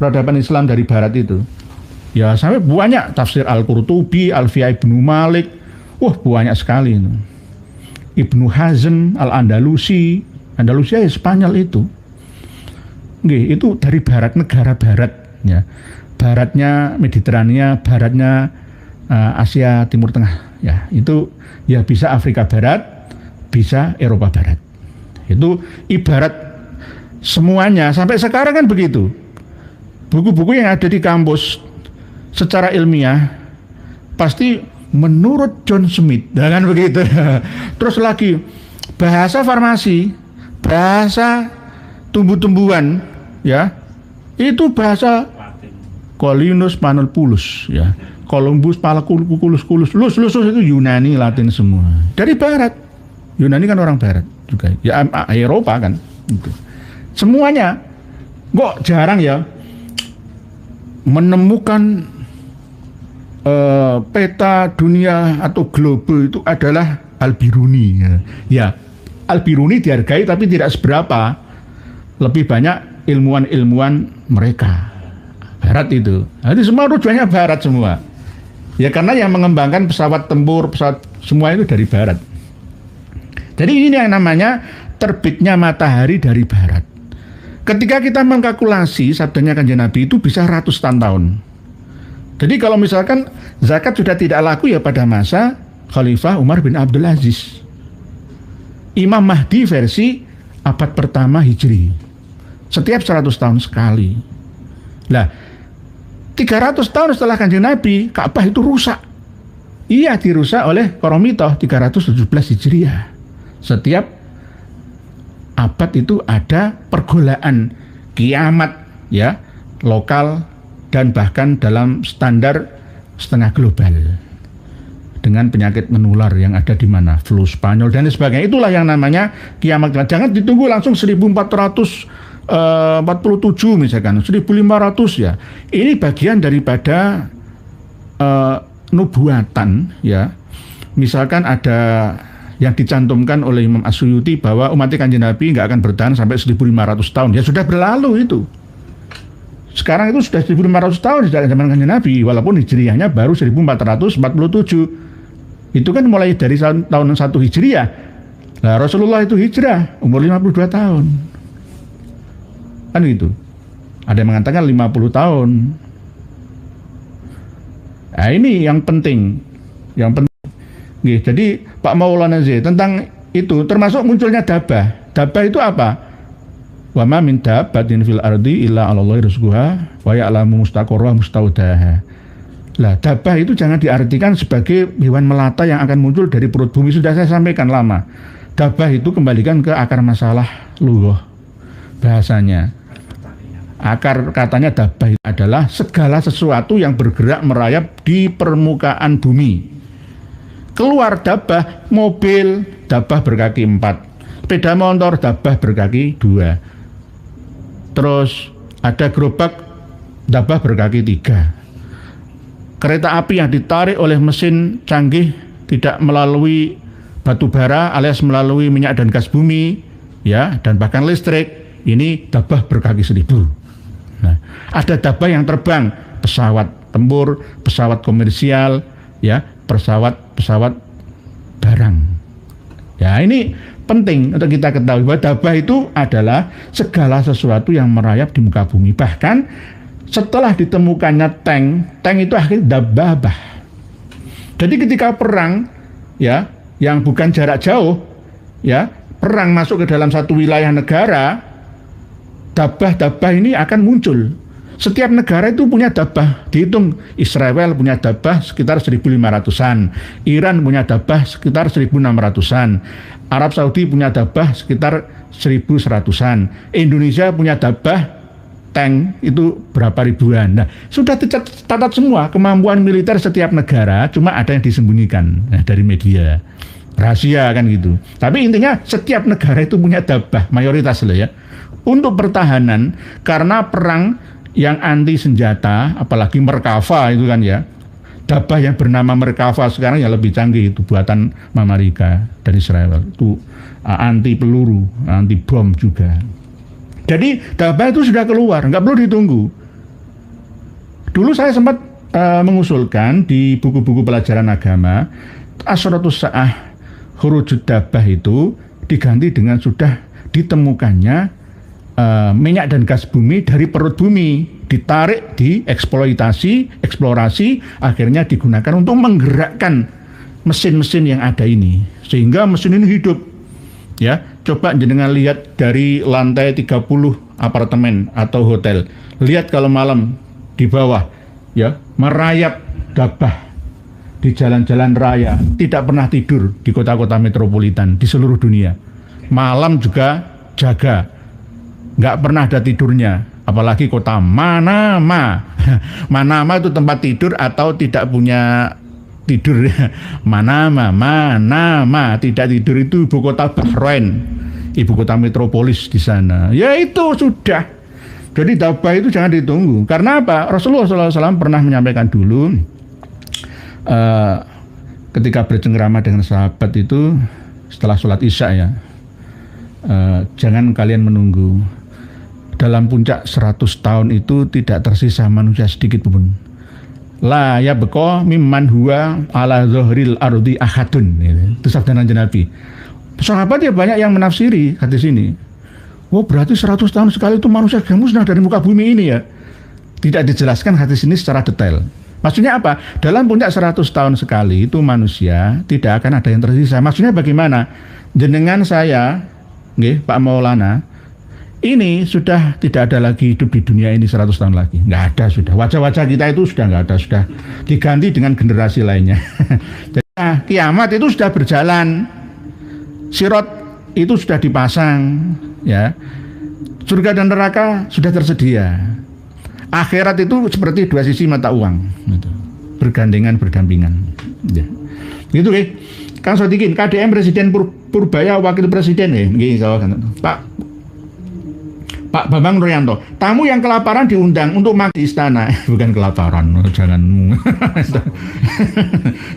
peradaban Islam dari Barat itu. Ya sampai banyak tafsir Al-Qurtubi, Alfiyah Ibnu Malik, wah banyak sekali itu. Ibnu Hazm, Al-Andalusi, Andalusia ya Spanyol itu. Nggih, itu dari Barat, negara Barat ya. Baratnya Mediterania, baratnya Asia Timur Tengah ya. Itu ya bisa Afrika Barat, bisa Eropa Barat. Itu ibarat semuanya sampai sekarang kan begitu. Buku-buku yang ada di kampus secara ilmiah pasti menurut John Smith, kan begitu. Terus lagi bahasa farmasi, bahasa tumbuh-tumbuhan, ya itu bahasa Colinus Panulpulus, ya Columbus Palaculus, lus itu Yunani, Latin semua dari Barat. Yunani kan orang Barat juga, ya Eropa kan, itu semuanya. Kok jarang ya menemukan peta dunia atau globe itu adalah Al-Biruni ya. Al-Biruni dihargai tapi tidak seberapa, lebih banyak ilmuwan-ilmuwan mereka Barat itu. Jadi semua rujukannya Barat semua ya, karena yang mengembangkan pesawat tempur, pesawat semua itu dari Barat. Jadi ini yang namanya terbitnya matahari dari Barat. Ketika kita mengkalkulasi sabdanya Kanjeng Nabi itu bisa ratusan tahun. Jadi kalau misalkan zakat sudah tidak laku ya pada masa Khalifah Umar bin Abdul Aziz. Imam Mahdi versi abad pertama Hijri. Setiap 100 tahun sekali. Nah, 300 tahun setelah Kanjeng Nabi, Ka'bah itu rusak. Iya, dirusak oleh Koromitoh 317 Hijriah. Setiap abad itu ada pergolaan kiamat ya, lokal dan bahkan dalam standar setengah global dengan penyakit menular yang ada di mana, flu Spanyol dan sebagainya. Itulah yang namanya kiamat. Jangan ditunggu langsung 1447 misalkan, 1500 ya. Ini bagian daripada nubuatan ya. Misalkan ada yang dicantumkan oleh Imam As-Suyuti bahwa umat Kanjeng Nabi nggak akan bertahan sampai 1500 tahun. Ya sudah berlalu itu. Sekarang itu sudah 1500 tahun sejak zaman Kanjeng Nabi, walaupun hijriahnya baru 1447. Itu kan mulai dari tahun 1 Hijriah. Nah, Rasulullah itu hijrah umur 52 tahun. Kan gitu. Ada yang mengatakan 50 tahun. Nah, ini yang penting. Yang penting. Jadi Pak Maulana Z tentang itu termasuk munculnya dabah. Dabah itu apa? Wa ma min dabbatin fil ardi illa 'alallahi rizquha wa ya'lamu mustaqarraha mustaudaha. Lah, dabah itu jangan diartikan sebagai hewan melata yang akan muncul dari perut bumi. Sudah saya sampaikan lama. Dabah itu kembalikan ke akar masalah lughah bahasanya. Akar katanya dabah itu adalah segala sesuatu yang bergerak merayap di permukaan bumi. Keluar dabah, mobil, dabah berkaki 4. Sepeda motor, dabah berkaki 2. Terus ada gerobak, dabah berkaki 3. Kereta api yang ditarik oleh mesin canggih, tidak melalui batu bara alias melalui minyak dan gas bumi, ya, dan bahkan listrik, ini dabah berkaki 1000. Nah, ada dabah yang terbang, pesawat tempur, pesawat komersial, ya, pesawat barang. Ya, ini penting untuk kita ketahui bahwa dabah itu adalah segala sesuatu yang merayap di muka bumi. Bahkan setelah ditemukannya tank itu akhirnya dababah. Jadi ketika perang ya, yang bukan jarak jauh ya, perang masuk ke dalam satu wilayah negara, dabah-dabah ini akan muncul. Setiap negara itu punya dabah. Dihitung Israel punya dabah sekitar 1500-an, Iran punya dabah sekitar 1600-an, Arab Saudi punya dabah sekitar 1100-an, Indonesia punya dabah tank itu berapa ribuan. Nah, sudah tercatat semua kemampuan militer setiap negara, cuma ada yang disembunyikan dari media. Rahasia kan gitu. Tapi intinya setiap negara itu punya dabah, mayoritas loh ya. Untuk pertahanan, karena perang yang anti senjata, apalagi Merkava itu kan ya, dabah yang bernama Merkava sekarang yang lebih canggih, itu buatan Amerika dan Israel, itu anti peluru, anti bom juga. Jadi dabah itu sudah keluar, nggak perlu ditunggu Dulu saya sempat mengusulkan di buku-buku pelajaran agama, Asyratus Sa'ah Khurujud Dabbah itu diganti dengan sudah ditemukannya minyak dan gas bumi dari perut bumi, ditarik, dieksploitasi, eksplorasi, akhirnya digunakan untuk menggerakkan mesin-mesin yang ada ini, sehingga mesin ini hidup. Ya, coba jenengan lihat dari lantai 30 apartemen atau hotel, lihat kalau malam di bawah, ya, merayap dabbah di jalan-jalan raya, tidak pernah tidur di kota-kota metropolitan di seluruh dunia. Malam juga jaga, nggak pernah ada tidurnya. Apalagi kota Manama. Manama itu tempat tidur atau tidak punya tidur. Manama tidak tidur itu ibu kota Bahrain, ibu kota metropolis di sana. Ya itu sudah. Jadi dabbah itu jangan ditunggu. Karena apa? Rasulullah SAW pernah menyampaikan dulu, ketika bercengkrama dengan sahabat itu setelah sholat isya, ya, jangan kalian menunggu. Dalam puncak 100 tahun itu tidak tersisa manusia sedikit pun. La yabqa mimman huwa ala zahril ardi ahadun. Itu sabda Nabi. Sahabat ya banyak yang menafsiri hadis ini. Oh, berarti 100 tahun sekali itu manusia musnah dari muka bumi ini ya. Tidak dijelaskan hadis ini secara detail. Maksudnya apa? Dalam puncak 100 tahun sekali itu manusia tidak akan ada yang tersisa. Maksudnya bagaimana? Jenengan saya, Pak Maulana, ini sudah tidak ada lagi hidup di dunia ini 100 tahun lagi. Nggak ada sudah. Wajah-wajah kita itu sudah nggak ada. Sudah diganti dengan generasi lainnya. Jadi kiamat itu sudah berjalan. Sirat itu sudah dipasang. Ya, surga dan neraka sudah tersedia. Akhirat itu seperti dua sisi mata uang, gitu. Bergandengan, berdampingan. Ya. Gitu, Kang Sodikin, KDM Presiden Purbaya, Wakil Presiden, Pak Bambang Nuryanto, tamu yang kelaparan diundang untuk makan di istana. Bukan kelaparan,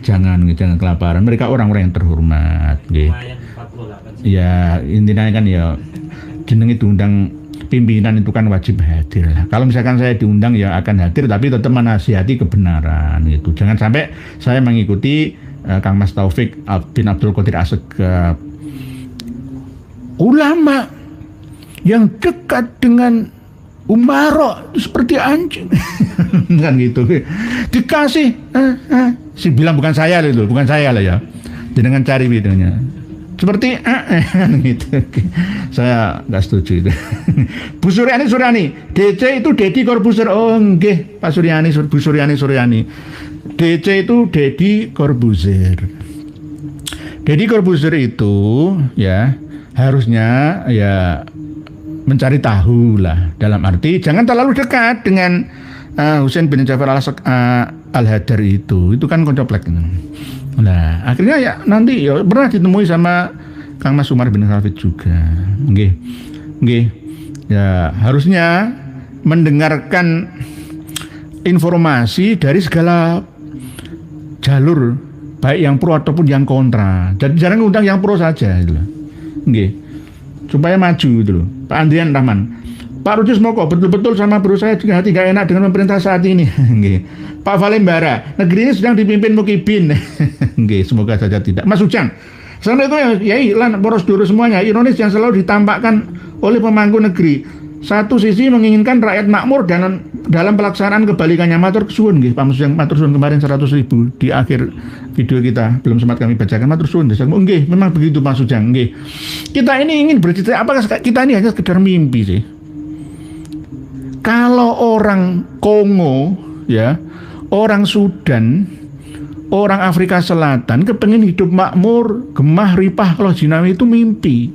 jangan jangan kelaparan. Mereka orang-orang yang terhormat. Ya, intinya kan ya jeneng diundang pimpinan itu kan wajib hadir lah. Kalau misalkan saya diundang ya akan hadir, tapi tetap menasihati kebenaran gitu. Jangan sampai saya mengikuti Kang Mas Taufik bin Abdul Qadir Assegaf, ulama yang dekat dengan Umaro seperti anjing. Kan gitu. Dikasih si bilang bukan saya itu, bukan saya lah ya. Dengan cari videonya. Seperti gitu. Saya nggak setuju itu. Bu Suryani, DC itu Deddy Corbuzier. Oh nggih, Pak Suryani, Bu Suryani. DC itu Deddy Corbuzier. Deddy Corbuzier itu ya harusnya ya mencari tahu lah, dalam arti jangan terlalu dekat dengan Husain bin Ja'far al-Hadar itu kan koncoplek. Nah, akhirnya ya nanti ya pernah ditemui sama Kang Mas Umar bin Khalid juga. Nggih. Ya, harusnya mendengarkan informasi dari segala jalur, baik yang pro ataupun yang kontra. Jadi jarang undang yang pro saja gitu loh. Nggih. Supaya maju gitu loh. Pak Andrian Rahman, Pak Rudis Moko, betul-betul sama bro saya juga hati gak enak dengan pemerintah saat ini. Pak Valembara, negeri ini sedang dipimpin Mukibin. Semoga saja tidak. Mas Ujang, Assalamualaikum ya Ilan, poros dulu semuanya. Ironis yang selalu ditampakkan oleh pemangku negeri. Satu sisi menginginkan rakyat makmur dan dalam pelaksanaan kebalikannya. Matur suwun nggih, Pak Ujang, matur suwun kemarin 100.000 di akhir video kita belum sempat kami bacakan. Matur suwun. Nggih, memang begitu Mas Ujang. Nggih. Kita ini ingin bercerita, apakah kita ini hanya sekedar mimpi sih? Kalau orang Kongo, ya, orang Sudan, orang Afrika Selatan kepengin hidup makmur, gemah ripah kalau jinawi itu mimpi.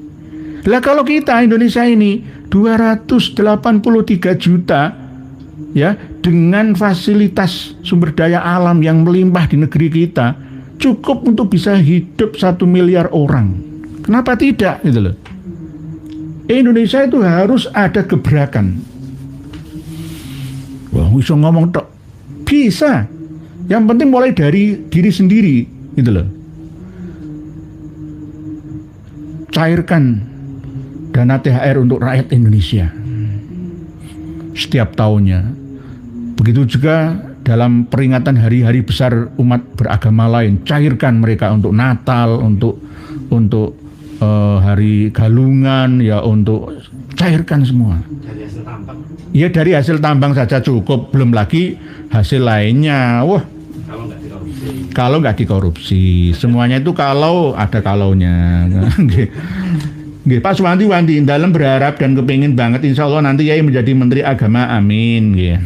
Lah kalau kita Indonesia ini 283 juta, ya, dengan fasilitas sumber daya alam yang melimpah di negeri kita, cukup untuk bisa hidup 1 miliar orang. Kenapa tidak gitu loh? Indonesia itu harus ada gebrakan. Wah, bisa ngomong tok. Bisa. Yang penting mulai dari diri sendiri, gitu loh. Cairkan dana THR untuk rakyat Indonesia. Setiap tahunnya. Begitu juga dalam peringatan hari-hari besar umat beragama lain, cairkan mereka untuk Natal, untuk hari Galungan, ya untuk cairkan semua. Dari hasil tambang. Ya dari hasil tambang saja cukup, belum lagi hasil lainnya. Wah, kalau nggak dikorupsi, semuanya itu kalau ada kalaunya. Nggih, Pak Suwanti dalam berharap dan kepingin banget insya Allah nanti Yai menjadi Menteri Agama, amin. Nggih.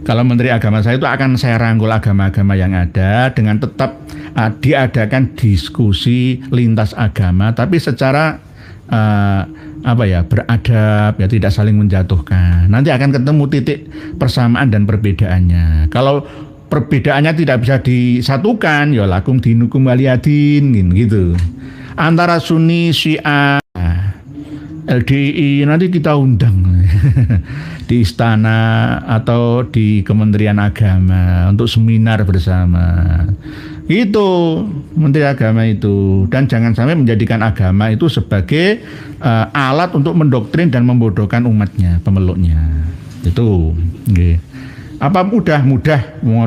Kalau Menteri Agama saya itu akan saya rangkul agama-agama yang ada dengan tetap diadakan diskusi lintas agama, tapi secara beradab, ya tidak saling menjatuhkan. Nanti akan ketemu titik persamaan dan perbedaannya. Kalau perbedaannya tidak bisa disatukan, ya lakum dinukum waliyadin gitu. Antara Sunni, Syiah, LDI nanti kita undang di istana atau di Kementerian Agama untuk seminar bersama. Itu Menteri Agama itu, dan jangan sampai menjadikan agama itu sebagai alat untuk mendoktrin dan membodohkan umatnya, pemeluknya. Itu nggih. Apa mudah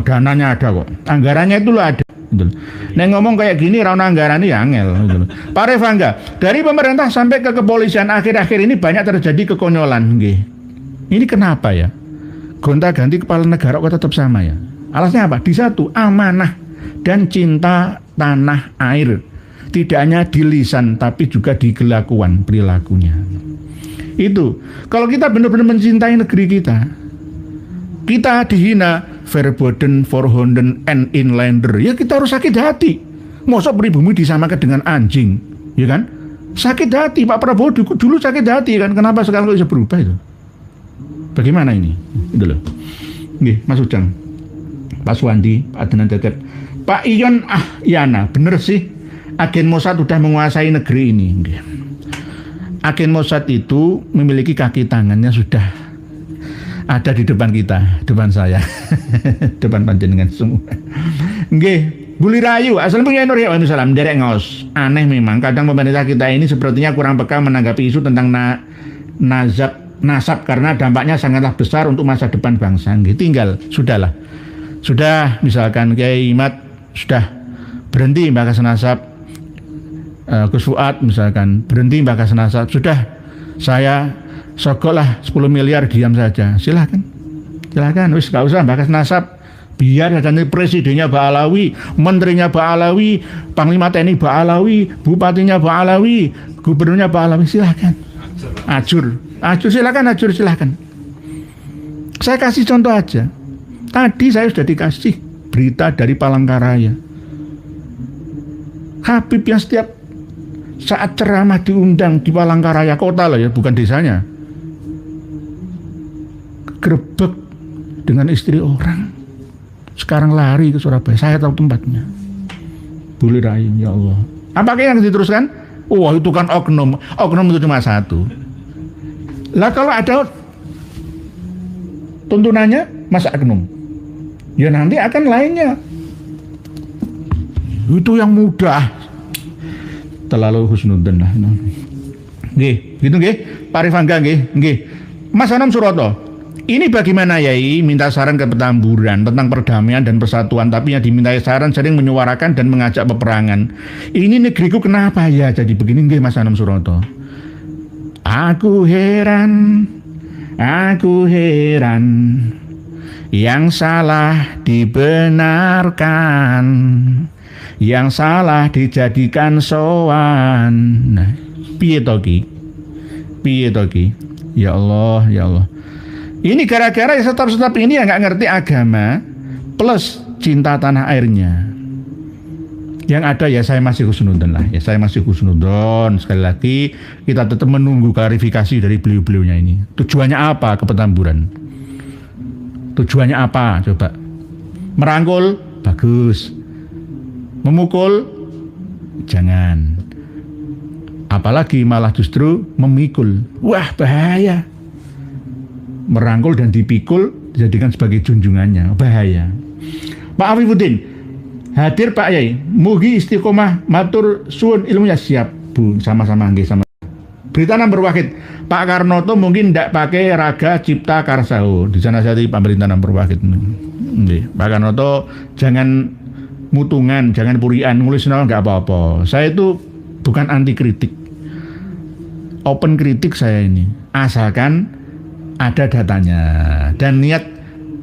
dananya ada kok, anggarannya itu loh ada. Nek ngomong kayak gini rawan anggaran ini angel gitu. Pak Revangga, dari pemerintah sampai ke kepolisian akhir-akhir ini banyak terjadi kekonyolan nggih. Ini kenapa ya? Gonta-ganti kepala negara kok tetap sama ya? Alasnya apa? Di satu, amanah dan cinta tanah air. Tidak hanya di lisan tapi juga di kelakuan perilakunya. Itu. Kalau kita benar-benar mencintai negeri kita dihina verboten, forhonden, and inlander, ya kita harus sakit hati. Masa pribumi disamakan dengan anjing, ya kan? Sakit hati. Pak Prabowo dulu sakit hati kan? Kenapa sekarang kok bisa berubah itu? Bagaimana ini? Itu loh. Nih, Mas Ujang, Pak Suwandi, Pak Adnan Tetet, Pak Ion Yana, bener sih agen Mossad sudah menguasai negeri ini. Agen Mossad itu memiliki kaki tangannya sudah ada di depan kita, depan saya, depan panjenengan semua. Nggih, Buli Rayu, assalamualaikum warahmatullahi wabarakatuh. Derek ngos. Aneh memang, kadang pemerintah kita ini sepertinya kurang peka menanggapi isu tentang nasab karena dampaknya sangatlah besar untuk masa depan bangsa. Nggih, tinggal sudah misalkan Kiai Imat sudah berhenti bahas nasab, Gus Fuad misalkan berhenti bahas nasab, sudah saya sogoklah 10 miliar diam saja. Silahkan, wis gak usah bahas nasab. Biar saja presidennya Pak Alawi, menterinya Pak Alawi, Panglima TNI Pak Alawi, bupatinya Pak Alawi, gubernurnya Pak Alawi, silahkan. Ajur silahkan. Saya kasih contoh aja. Tadi saya sudah dikasih berita dari Palangkaraya. Habib yang setiap saat ceramah diundang di Palangkaraya kota loh ya, bukan desanya. Grebek dengan istri orang, sekarang lari ke Surabaya. Saya tahu tempatnya. Buli Rayu, ya Allah. Apakah yang diteruskan? Wah, itu kan oknum itu cuma satu. Lah kalau ada tuntunannya masa oknum, ya nanti akan lainnya. Itu yang mudah, terlalu husnudzon lah. Nggih, gitu nggih, Pak Revangga nggih. Mas Anam Suroto, ini bagaimana Yai minta saran ke Petamburan tentang perdamaian dan persatuan, tapi yang dimintai saran sering menyuarakan dan mengajak peperangan. Ini negeriku kenapa ya jadi begini nggih Mas Anam Suroto? Aku heran, yang salah dibenarkan, yang salah dijadikan sowan. Nah, piye to ki? Ya Allah. Ini gara-gara ya stop ini yang nggak ngerti agama plus cinta tanah airnya. Yang ada ya saya masih husnudon lah. Sekali lagi kita tetap menunggu klarifikasi dari beliau-beliaunya ini. Tujuannya apa ke Petamburan? Tujuannya apa? Coba. Merangkul? Bagus. Memukul? Jangan. Apalagi malah justru memikul. Wah, bahaya. Merangkul dan dipikul dijadikan sebagai junjungannya, bahaya. Pak Afifuddin hadir Pak Yai, mugi istiqomah matur suwun ilmunya. Siap Bu, sama-sama nggih sama. Berita nomor wahid, Pak Karno tuh mungkin tidak pakai Raga Cipta Karsa. Di sana saya di pemerintah nomor wahid. Pak Karno tuh jangan mutungan, jangan purian, nulis nggak apa-apa. Saya itu bukan anti kritik, open kritik saya ini, asalkan ada datanya dan niat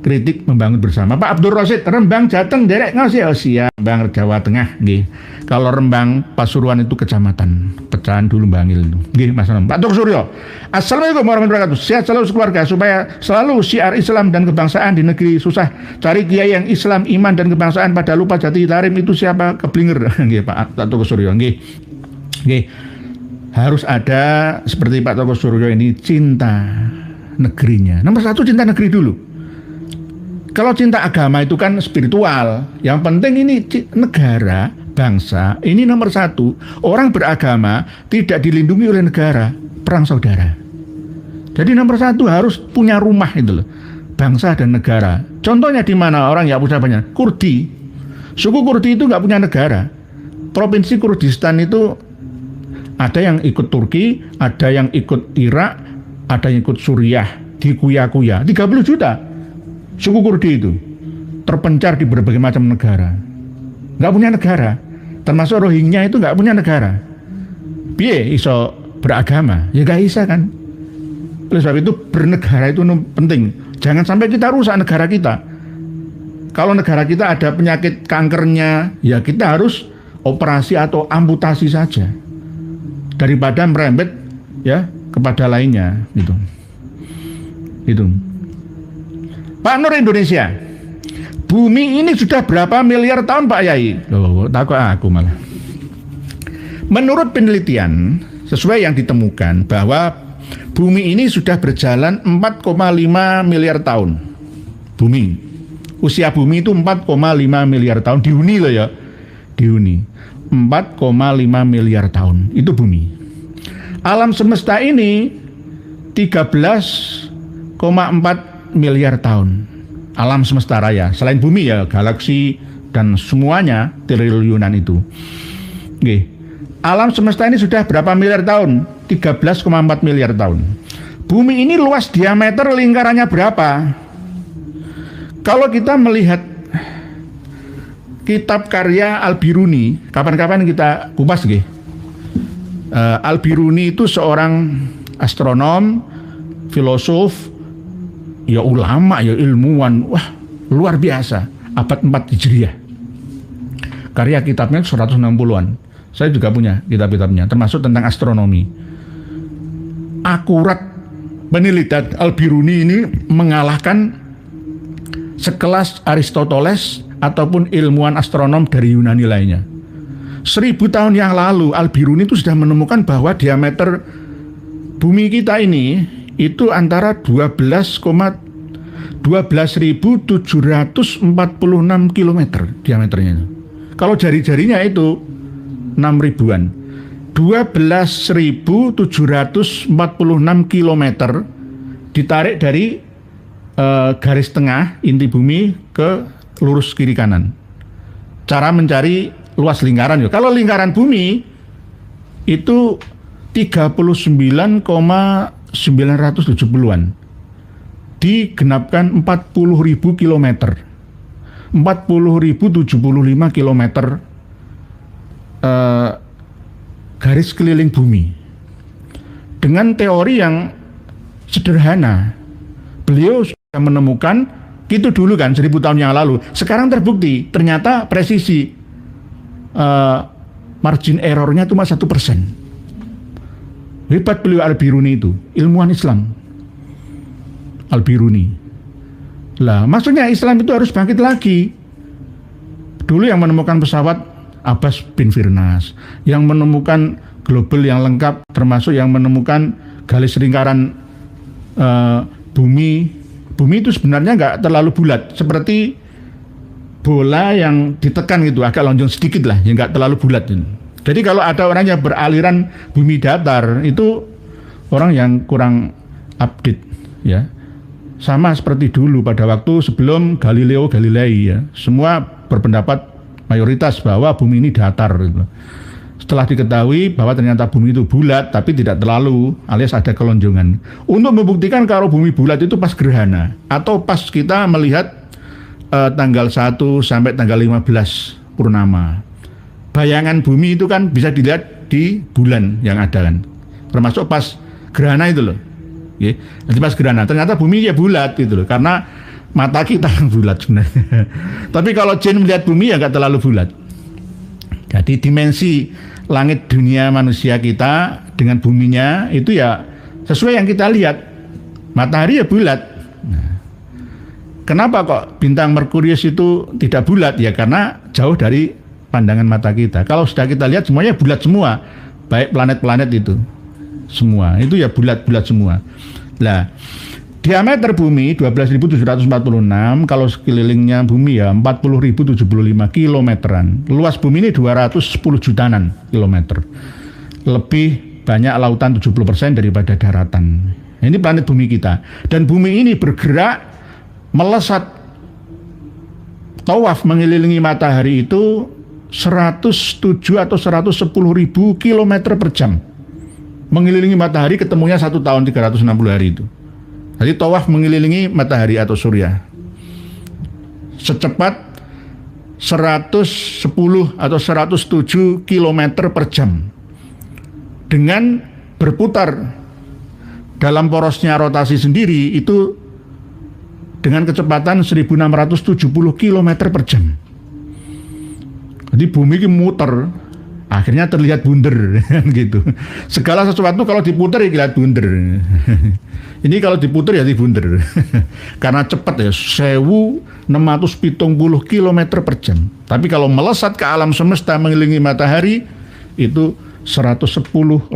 kritik membangun bersama. Pak Abdul Rosid, Rembang Jateng derek ngasih siap, Rembang Jawa Tengah nggih. Kalau Rembang Pasuruan itu kecamatan, pecahan dulu Bangil itu. Nggih, Mas Nom. Pak Tuk Suryo. Assalamualaikum warahmatullahi wabarakatuh. Sehat selalu keluarga supaya selalu syiar Islam dan kebangsaan di negeri susah. Cari kiai yang Islam, iman dan kebangsaan pada lupa jati tarim itu siapa keblinger. Nggih, Pak Tuk Suryo. Nggih. Nggih. Harus ada seperti Pak Tuk Suryo ini cinta negerinya. Nomor satu cinta negeri dulu. Kalau cinta agama itu kan spiritual. Yang penting ini negara, bangsa. Ini nomor satu. Orang beragama tidak dilindungi oleh negara. Perang saudara. Jadi nomor satu harus punya rumah itu loh. Bangsa dan negara. Contohnya di mana orang yang punya banyak? Kurdi. Suku Kurdi itu nggak punya negara. Provinsi Kurdistan itu ada yang ikut Turki, ada yang ikut Irak, ada yang ikut Suriah. Di Kuya-Kuya. 30 juta. Suku Kurdi itu terpencar di berbagai macam negara, nggak punya negara, termasuk Rohingya itu nggak punya negara. Piye iso beragama? Ya nggak bisa kan. Oleh sebab itu bernegara itu penting. Jangan sampai kita rusak negara kita. Kalau negara kita ada penyakit kankernya, ya kita harus operasi atau amputasi saja daripada merembet ya kepada lainnya gitu. Itu. Pak Nur Indonesia, bumi ini sudah berapa miliar tahun Pak Yai? Loh, takut aku malah. Menurut penelitian, sesuai yang ditemukan bahwa bumi ini sudah berjalan 4,5 miliar tahun. Bumi, usia bumi itu 4,5 miliar tahun, dihuni loh ya, dihuni. 4,5 miliar tahun, itu bumi. Alam semesta ini 13,4 miliar tahun. Alam semesta raya, selain bumi ya, galaksi dan semuanya triliunan itu. Oke. Alam semesta ini sudah berapa miliar tahun? 13,4 miliar tahun. Bumi ini luas diameter lingkarannya berapa? Kalau kita melihat kitab karya Al-Biruni, kapan-kapan kita kupas nggih. Al-Biruni itu seorang astronom, filosof, ya ulama, ya ilmuwan, wah luar biasa, abad 4 Hijriah. Karya kitabnya 160-an. Saya juga punya kitab-kitabnya, termasuk tentang astronomi. Akurat penelitian Al-Biruni ini mengalahkan sekelas Aristoteles ataupun ilmuwan astronom dari Yunani lainnya. 1000 tahun yang lalu Al-Biruni itu sudah menemukan bahwa diameter bumi kita ini itu antara 12.746 km diameternya. Kalau jari-jarinya itu 6.000-an. 12.746 km ditarik dari garis tengah inti bumi ke lurus kiri kanan. Cara mencari luas lingkaran ya. Kalau lingkaran bumi itu 39,970-an. Digenapkan 40.000 km. 40.075 km garis keliling bumi. Dengan teori yang sederhana. Beliau sudah menemukan itu dulu kan 1000 tahun yang lalu. Sekarang terbukti ternyata presisi margin errornya cuma 1%. Hebat beliau Al-Biruni itu, ilmuwan Islam. Al-Biruni. Lah, maksudnya Islam itu harus bangkit lagi. Dulu yang menemukan pesawat Abbas bin Firnas, yang menemukan global yang lengkap, termasuk yang menemukan garis lingkaran bumi. Bumi itu sebenarnya nggak terlalu bulat, seperti bola yang ditekan gitu, agak lonjong sedikit lah, yang nggak terlalu bulat. Jadi kalau ada orang yang beraliran bumi datar, itu orang yang kurang update ya. Sama seperti dulu pada waktu sebelum Galileo Galilei ya. Semua berpendapat mayoritas bahwa bumi ini datar gitu. Setelah diketahui bahwa ternyata bumi itu bulat tapi tidak terlalu, alias ada kelonjongan. Untuk membuktikan kalau bumi bulat itu pas gerhana atau pas kita melihat tanggal 1 sampai tanggal 15 purnama. Bayangan bumi itu kan bisa dilihat di bulan yang ada kan. Termasuk pas gerhana itu loh. Oke. Jadi pas gerhana ternyata bumi ya bulat gitu loh, karena mata kita yang bulat sebenarnya. Tapi kalau jin melihat bumi ya nggak terlalu bulat. Jadi dimensi langit dunia manusia kita dengan buminya itu ya sesuai yang kita lihat. Matahari ya bulat. Nah, kenapa kok bintang Merkurius itu tidak bulat? Ya karena jauh dari pandangan mata kita. Kalau sudah kita lihat semuanya bulat semua, baik planet-planet itu semua itu ya bulat-bulat semua. Nah, diameter bumi 12.746, kalau sekelilingnya bumi ya 40.075 kilometeran. Luas bumi ini 210 jutaan kilometer. Lebih banyak lautan 70% daripada daratan. Ini planet bumi kita. Dan bumi ini bergerak melesat tawaf mengelilingi matahari itu 107 atau 110.000 kilometer per jam. Mengelilingi matahari ketemunya 1 tahun 360 hari itu. Jadi tawaf mengelilingi matahari atau surya secepat 110 atau 107 km per jam dengan berputar dalam porosnya rotasi sendiri itu dengan kecepatan 1670 km per jam. Jadi bumi ini muter, akhirnya terlihat bunder gitu. Segala sesuatu kalau diputar ya kelihatan bunder. Ini kalau diputar ya dibunder. Karena cepat ya 1670 km per jam. Tapi kalau melesat ke alam semesta mengelilingi matahari itu 110.000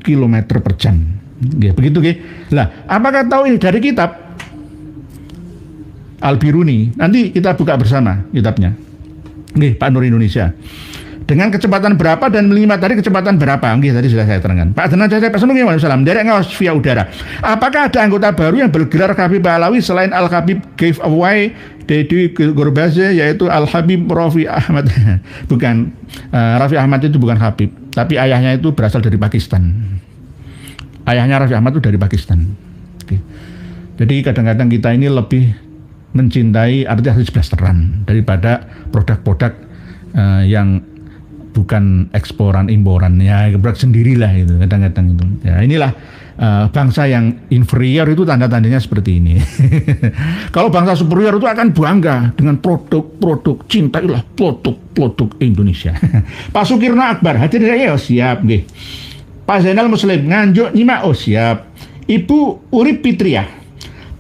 km per jam. Ya, begitu ya. Lah, apakah tahu ini dari kitab Al-Biruni? Nanti kita buka bersama kitabnya. Nih, Pak Nur Indonesia. Dengan kecepatan berapa dan mengelilingi matahari kecepatan berapa? Oke, tadi sudah saya terangkan. Pak Denan saya Assalamualaikum warahmatullahi derek ngawas via udara. Apakah ada anggota baru yang bergelar Habib Alawi selain Al Habib gave away Dedi Gorbaze, yaitu Al Habib Rafi Ahmad? Bukan, Rafi Ahmad itu bukan Habib, tapi ayahnya itu berasal dari Pakistan. Ayahnya Rafi Ahmad itu dari Pakistan. Oke. Jadi kadang-kadang kita ini lebih mencintai artis blasteran daripada produk-produk yang bukan eksporan imporan, ya produk sendirilah itu kadang-kadang itu. Ya inilah bangsa yang inferior itu tanda-tandanya seperti ini. Kalau bangsa superior itu akan bangga dengan produk-produk, cintailah produk-produk Indonesia. Pak Sukirno Akbar hadir ya siap nggih. Pak Zainal Muslim Nganjuk nyimak siap. Ibu Urip Fitriah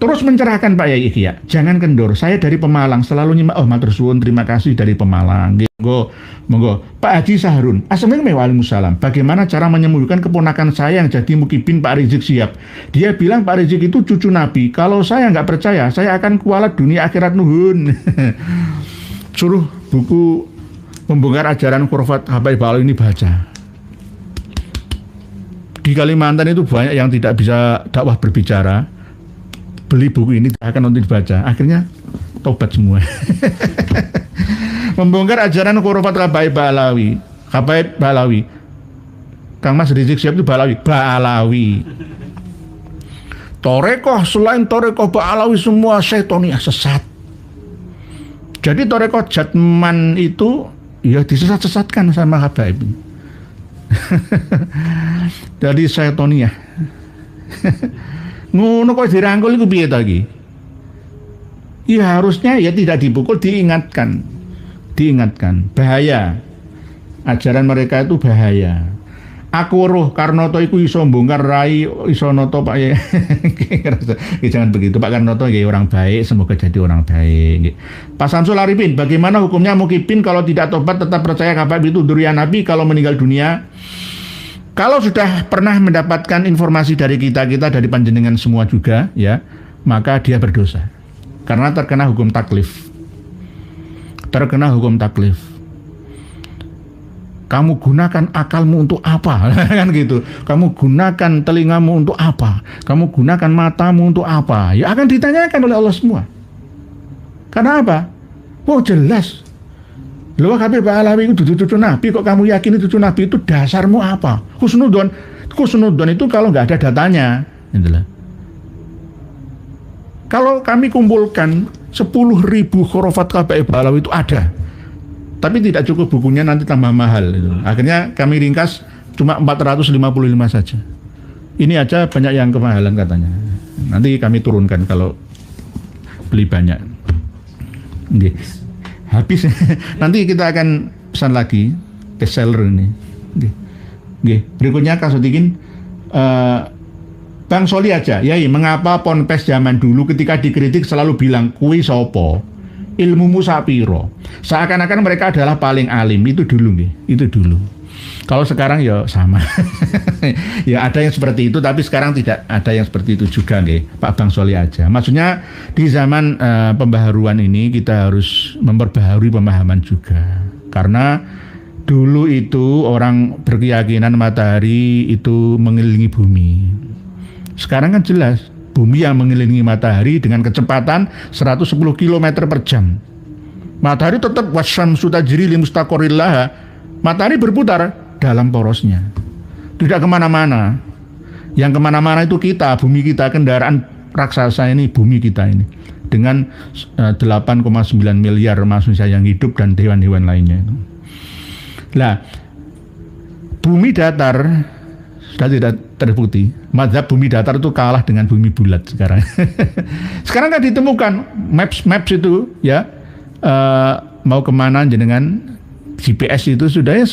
terus mencerahkan Pak Yai ya, jangan kendor. Saya dari Pemalang selalu nyimak. Matur suwun, terima kasih dari Pemalang. Monggo. Pak Haji Sahrun, assalamualaikum waalaikumsalam. Bagaimana cara menyembuhkan keponakan saya yang jadi mukibin Pak Rizik Sihab? Dia bilang Pak Rizik itu cucu Nabi. Kalau saya nggak percaya, saya akan kualat dunia akhirat nuhun. Suruh buku membongkar ajaran khurafat Habib Alawi ini baca. Di Kalimantan itu banyak yang tidak bisa dakwah berbicara. Beli buku ini akan untuk dibaca, akhirnya tobat semua. Membongkar ajaran khurafat Habib Alawi. Kang Mas Rizik Sihab itu Ba'alawi. Torekoh selain torekoh Ba'alawi semua syaitoniah sesat. Jadi torekoh Jatman itu ya disesat-sesatkan sama Habib. Jadi syaitoniah. Ngono kok dirangkul iku piye ta iki? Ya harusnya ya tidak dipukul, diingatkan. Bahaya. Ajaran mereka itu bahaya. Aku roh Karnoto iku iso bongkar rai iso noto Pak ya. Jangan begitu Pak Karnoto ya orang baik, semoga jadi orang baik. Pak Samsul Arifin, bagaimana hukumnya mukibin kalau tidak tobat tetap percaya Habib itu durian Nabi kalau meninggal dunia? Kalau sudah pernah mendapatkan informasi dari kita dari panjenengan semua juga ya, maka dia berdosa karena terkena hukum taklif. Kamu gunakan akalmu untuk apa? Kan gitu. Kamu gunakan telingamu untuk apa? Kamu gunakan matamu untuk apa? Ya akan ditanyakan oleh Allah semua. Karena apa? Oh jelas. Loh Habib Alawi itu cucu Nabi, kok kamu yakin itu cucu Nabi? Itu dasarmu apa? Husnudon itu kalau nggak ada datanya, gitu lah. Kalau kami kumpulkan 10.000 khurafat Habib Alawi itu ada, tapi tidak cukup bukunya, nanti tambah mahal. Gitu. Akhirnya kami ringkas cuma 455 saja. Ini aja banyak yang kemahalan katanya. Nanti kami turunkan kalau beli banyak. Nggih. Habis. Nanti kita akan pesan lagi bestseller ini. Nggih. Berikutnya Kasodikin, Bang Soli aja. Yai, mengapa Ponpes zaman dulu ketika dikritik selalu bilang kui sopo, ilmumu sapiro. Seakan-akan mereka adalah paling alim. Itu dulu nggih. Itu dulu. Kalau sekarang ya sama. Ya ada yang seperti itu, tapi sekarang tidak ada yang seperti itu juga nggih, Pak Bang Soli aja. Maksudnya di zaman pembaharuan ini kita harus memperbaharui pemahaman juga. Karena dulu itu orang berkeyakinan matahari itu mengelilingi bumi. Sekarang kan jelas bumi yang mengelilingi matahari dengan kecepatan 110 km per jam. Matahari tetap wasyamsu tajri li mustaqarril laha. Matahari berputar dalam porosnya, tidak kemana-mana. Yang kemana-mana itu kita, bumi kita, kendaraan raksasa ini, bumi kita ini, dengan 8,9 miliar manusia yang hidup dan hewan-hewan lainnya. Nah, bumi datar sudah tidak terbukti. Mazhab bumi datar itu kalah dengan bumi bulat sekarang. Sekarang kan ditemukan maps itu ya, mau kemana jenengan GPS itu sudah ya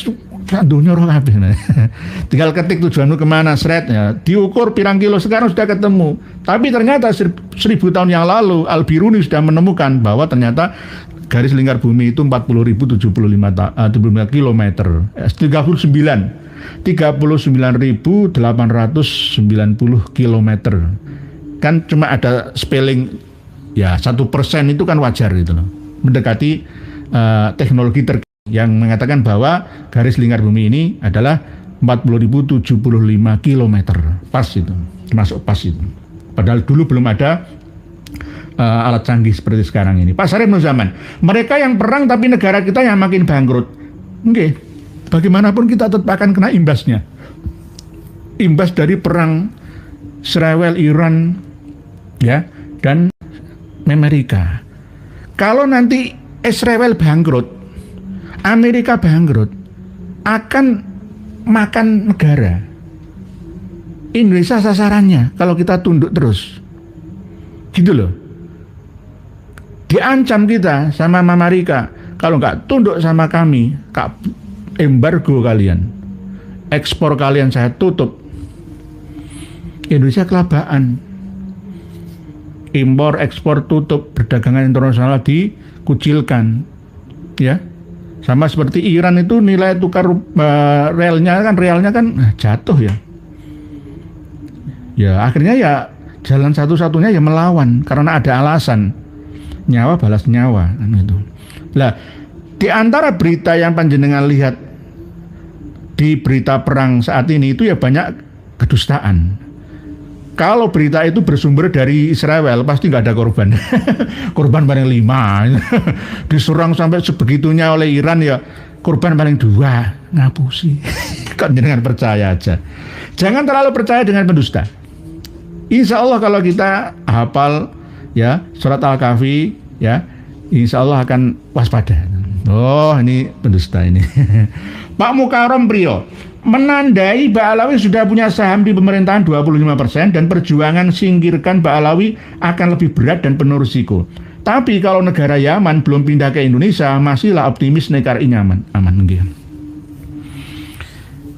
dunia roh kabeh. Tinggal ketik tujuanmu kemana, sretnya diukur pirang kilo, sekarang sudah ketemu. Tapi ternyata 1000 tahun yang lalu Al-Biruni sudah menemukan bahwa ternyata garis lingkar bumi itu 40.075 km, 39.890 km. Kan cuma ada spelling ya 1% itu kan wajar gitu loh. Mendekati teknologi yang mengatakan bahwa garis lingkar bumi ini adalah 40.075 km. Pas itu, termasuk pas itu. Padahal dulu belum ada alat canggih seperti sekarang ini. Pak Sarif Nuzaman, mereka yang perang tapi negara kita yang makin bangkrut. Oke, bagaimanapun kita tetap akan kena imbasnya. Imbas dari perang Israel, Iran, ya, dan Amerika. Kalau nanti Israel bangkrut, Amerika bangkrut, akan makan negara. Indonesia sasarannya kalau kita tunduk terus. Gitu loh. Diancam kita sama Amerika, kalau nggak tunduk sama kami, embargo kalian, ekspor kalian saya tutup. Indonesia kelabaan. Impor, ekspor tutup, perdagangan internasional dikucilkan. Ya. Sama seperti Iran itu nilai tukar realnya kan jatuh ya. Ya akhirnya ya jalan satu-satunya ya melawan karena ada alasan, nyawa balas nyawa kan gitu. Lah di antara berita yang panjenengan lihat di berita perang saat ini itu ya banyak kedustaan. Kalau berita itu bersumber dari Israel pasti nggak ada korban. Korban paling 5. Diserang sampai sebegitunya oleh Iran ya korban paling 2. Ngapusi. Kok jangan percaya aja. Jangan terlalu percaya dengan pendusta. Insya Allah kalau kita hafal ya surat Al-Kahfi ya, insya Allah akan waspada. Oh ini pendusta ini. Pak Mukarram Priyo, menandai Mbak Alawi sudah punya saham di pemerintahan 25% dan perjuangan singkirkan Mbak Alawi akan lebih berat dan penuh risiko. Tapi kalau negara Yaman belum pindah ke Indonesia, masihlah optimis nekar nyaman. Aman.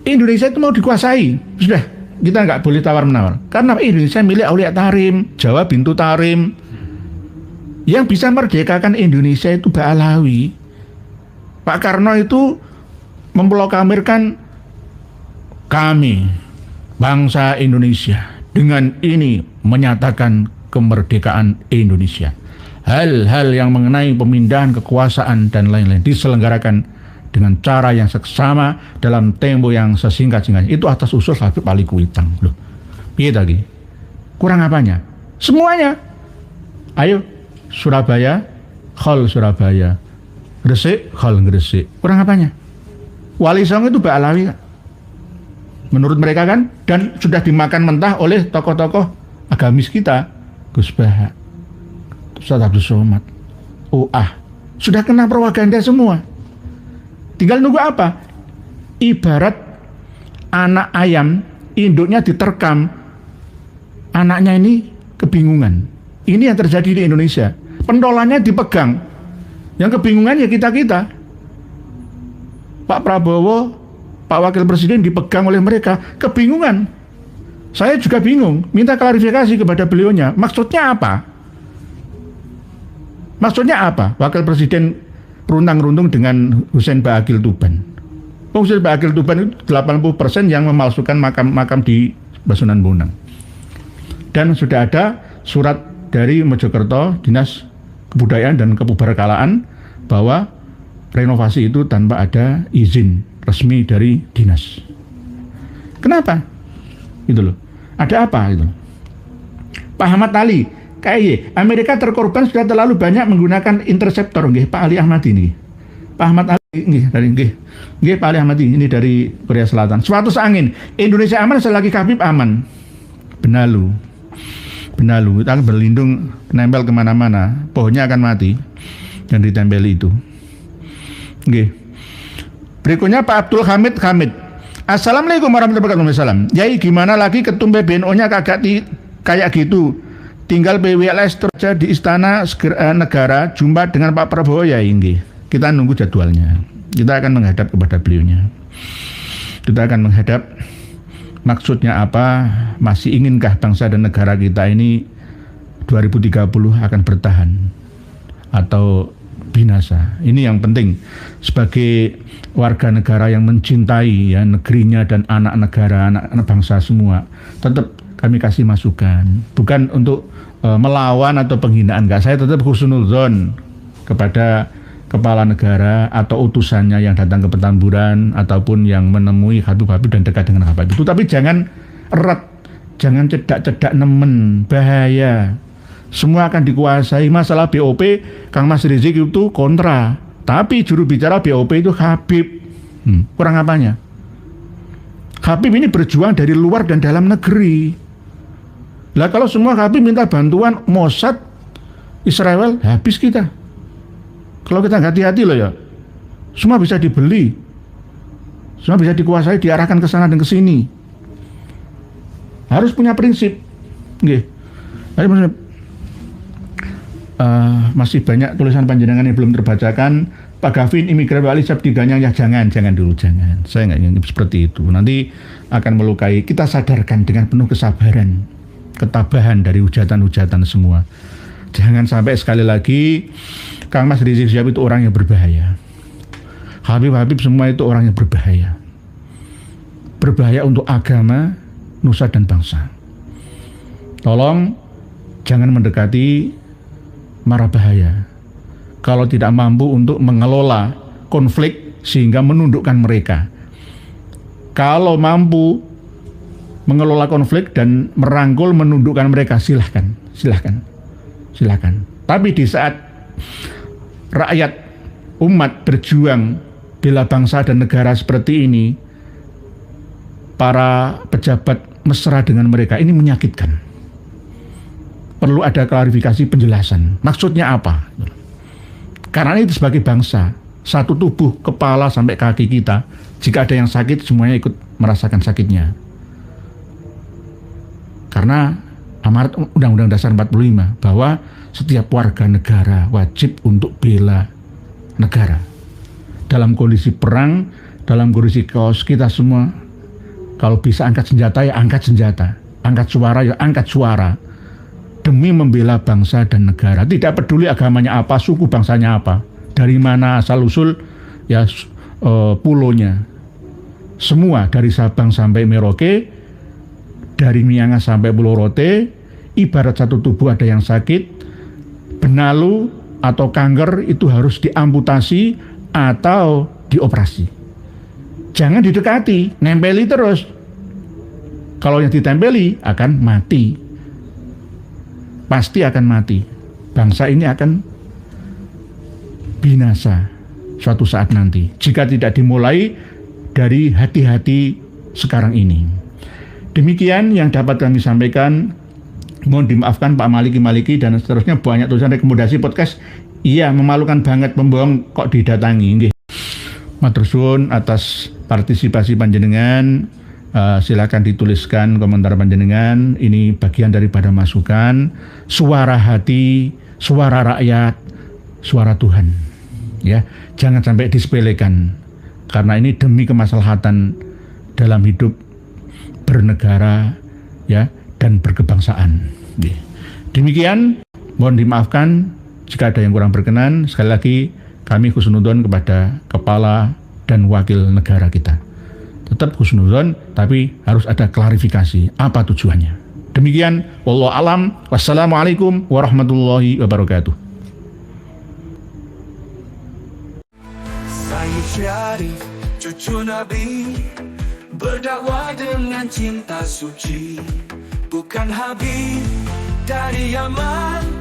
Indonesia itu mau dikuasai. Sudah, kita nggak boleh tawar-menawar. Karena Indonesia milik Aulia Tarim, Jawa Bintu Tarim. Yang bisa merdekakan Indonesia itu Mbak Alawi. Pak Karno itu memproklamirkan kami, bangsa Indonesia, dengan ini menyatakan kemerdekaan Indonesia. Hal-hal yang mengenai pemindahan kekuasaan dan lain-lain diselenggarakan dengan cara yang seksama dalam tempo yang sesingkat-singkatnya. Itu atas usul Habib Ali Kuitang. Loh, piye lagi? Kurang apanya? Semuanya. Ayo, Surabaya, Khol Surabaya, Gresik, hal Gresik. Kurang apanya? Wali Songo itu Mbak Alawi, menurut mereka kan, dan sudah dimakan mentah oleh tokoh-tokoh agamis kita, Gus Baha, Ustaz Abdul Somad, sudah kena propaganda semua. Tinggal nunggu apa? Ibarat anak ayam, induknya diterkam, anaknya ini kebingungan. Ini yang terjadi di Indonesia. Pentolannya dipegang, yang kebingungan ya kita-kita. Pak Prabowo, Pak Wakil Presiden dipegang oleh mereka, kebingungan. Saya juga bingung, minta klarifikasi kepada beliaunya. Maksudnya apa? Maksudnya apa? Wakil Presiden runtang-runtung dengan Hussein Baagil Tuban. Hussein Baagil Tuban itu 80% yang memalsukan makam di Basunan Bonang. Dan sudah ada surat dari Mojokerto, Dinas Kebudayaan dan Kepuberkalaan, bahwa renovasi itu tanpa ada izin resmi dari dinas. Kenapa? Itu loh. Ada apa itu? Pak Ahmad Ali, KY, Amerika terkorban sudah terlalu banyak menggunakan interceptor. Nggih, Pak Ali Ahmadi ini. Pak Ahmad Ali nggih Pak Ali Ahmadi ini dari Korea Selatan. Suatu angin, Indonesia aman selagi Habib aman. Benalu, kita akan berlindung, nempel kemana-mana, pohonnya akan mati dan ditempeli itu. Nggih. Berikutnya Pak Abdul Hamid. Assalamualaikum warahmatullahi wabarakatuh. Yai, gimana lagi ketum PBNU-nya kayak gitu? Tinggal PWLS terus di Istana Negara jumpa dengan Pak Prabowo, ya Inggih. Kita nunggu jadwalnya. Kita akan menghadap kepada beliaunya. Kita akan menghadap, maksudnya apa? Masih inginkah bangsa dan negara kita ini 2030 akan bertahan atau binasa? Ini yang penting sebagai warga negara yang mencintai ya negerinya dan anak negara, anak bangsa semua. Tetap kami kasih masukan, bukan untuk melawan atau penghinaan, enggak. Saya tetap husnudzon kepada kepala negara atau utusannya yang datang ke Petamburan ataupun yang menemui Habib-Habib dan dekat dengan Habib itu. Tapi jangan erat, jangan cedak-cedak nemen, bahaya. Semua akan dikuasai. Masalah BOP, Kang Mas Rizik itu kontra. Tapi juru bicara BOP itu Habib. Kurang apanya? Habib ini berjuang dari luar dan dalam negeri. Lah kalau semua Habib minta bantuan Mossad, Israel, habis kita. Kalau kita nggak hati-hati loh ya, semua bisa dibeli, semua bisa dikuasai, diarahkan ke sana dan ke sini. Harus punya prinsip. Nggih. Masih banyak tulisan panjenengan yang belum terbacakan. Pak Gavin, imigran Wali Sabdiganya, ya jangan dulu, jangan. Saya nggak ingin seperti itu. Nanti akan melukai. Kita sadarkan dengan penuh kesabaran, ketabahan dari hujatan-hujatan semua. Jangan sampai sekali lagi Kang Mas Rizik Syihab itu orang yang berbahaya. Habib-Habib semua itu orang yang berbahaya. Berbahaya untuk agama, nusa dan bangsa. Tolong jangan mendekati mara bahaya. Kalau tidak mampu untuk mengelola konflik sehingga menundukkan mereka. Kalau mampu mengelola konflik dan merangkul menundukkan mereka, silahkan. Tapi di saat rakyat umat berjuang bela bangsa dan negara seperti ini, para pejabat mesra dengan mereka, ini menyakitkan. Perlu ada klarifikasi, penjelasan. Maksudnya apa? Karena itu sebagai bangsa, satu tubuh, kepala sampai kaki kita, jika ada yang sakit, semuanya ikut merasakan sakitnya. Karena amanat Undang-Undang Dasar 45 bahwa setiap warga negara wajib untuk bela negara. Dalam kondisi perang, dalam kondisi chaos, kita semua kalau bisa angkat senjata ya angkat senjata, angkat suara ya angkat suara, demi membela bangsa dan negara. Tidak peduli agamanya apa, suku bangsanya apa, dari mana asal usul ya pulonya. Semua dari Sabang sampai Merauke, dari Miangas sampai Pulau Rote, ibarat satu tubuh. Ada yang sakit, benalu atau kanker, itu harus diamputasi atau dioperasi. Jangan didekati, nempeli terus. Kalau yang ditempeli akan mati. Pasti akan mati. Bangsa ini akan binasa. suatu saat nanti, jika tidak dimulai dari hati-hati sekarang ini. Demikian yang dapat kami sampaikan. Mohon dimaafkan Pak Maliki dan seterusnya, banyak tulisan rekomendasi podcast. Iya, memalukan banget, pembohong kok didatangi. Nggih. Matur suwun atas partisipasi panjenengan. Silakan dituliskan komentar panjenengan. Ini bagian daripada masukan, suara hati, suara rakyat, suara Tuhan. Ya, jangan sampai disepelekan, karena ini demi kemaslahatan dalam hidup bernegara, ya, dan berkebangsaan. Demikian, mohon dimaafkan jika ada yang kurang berkenan. Sekali lagi kami husnuzon kepada kepala dan wakil negara kita. Tetap husnuzon, tapi harus ada klarifikasi apa tujuannya. Demikian, wallahu alam. Wassalamualaikum warahmatullahi wabarakatuh. Saya Syarif, cucu Nabi, berdakwah dengan cinta suci, bukan Habib dari Yaman.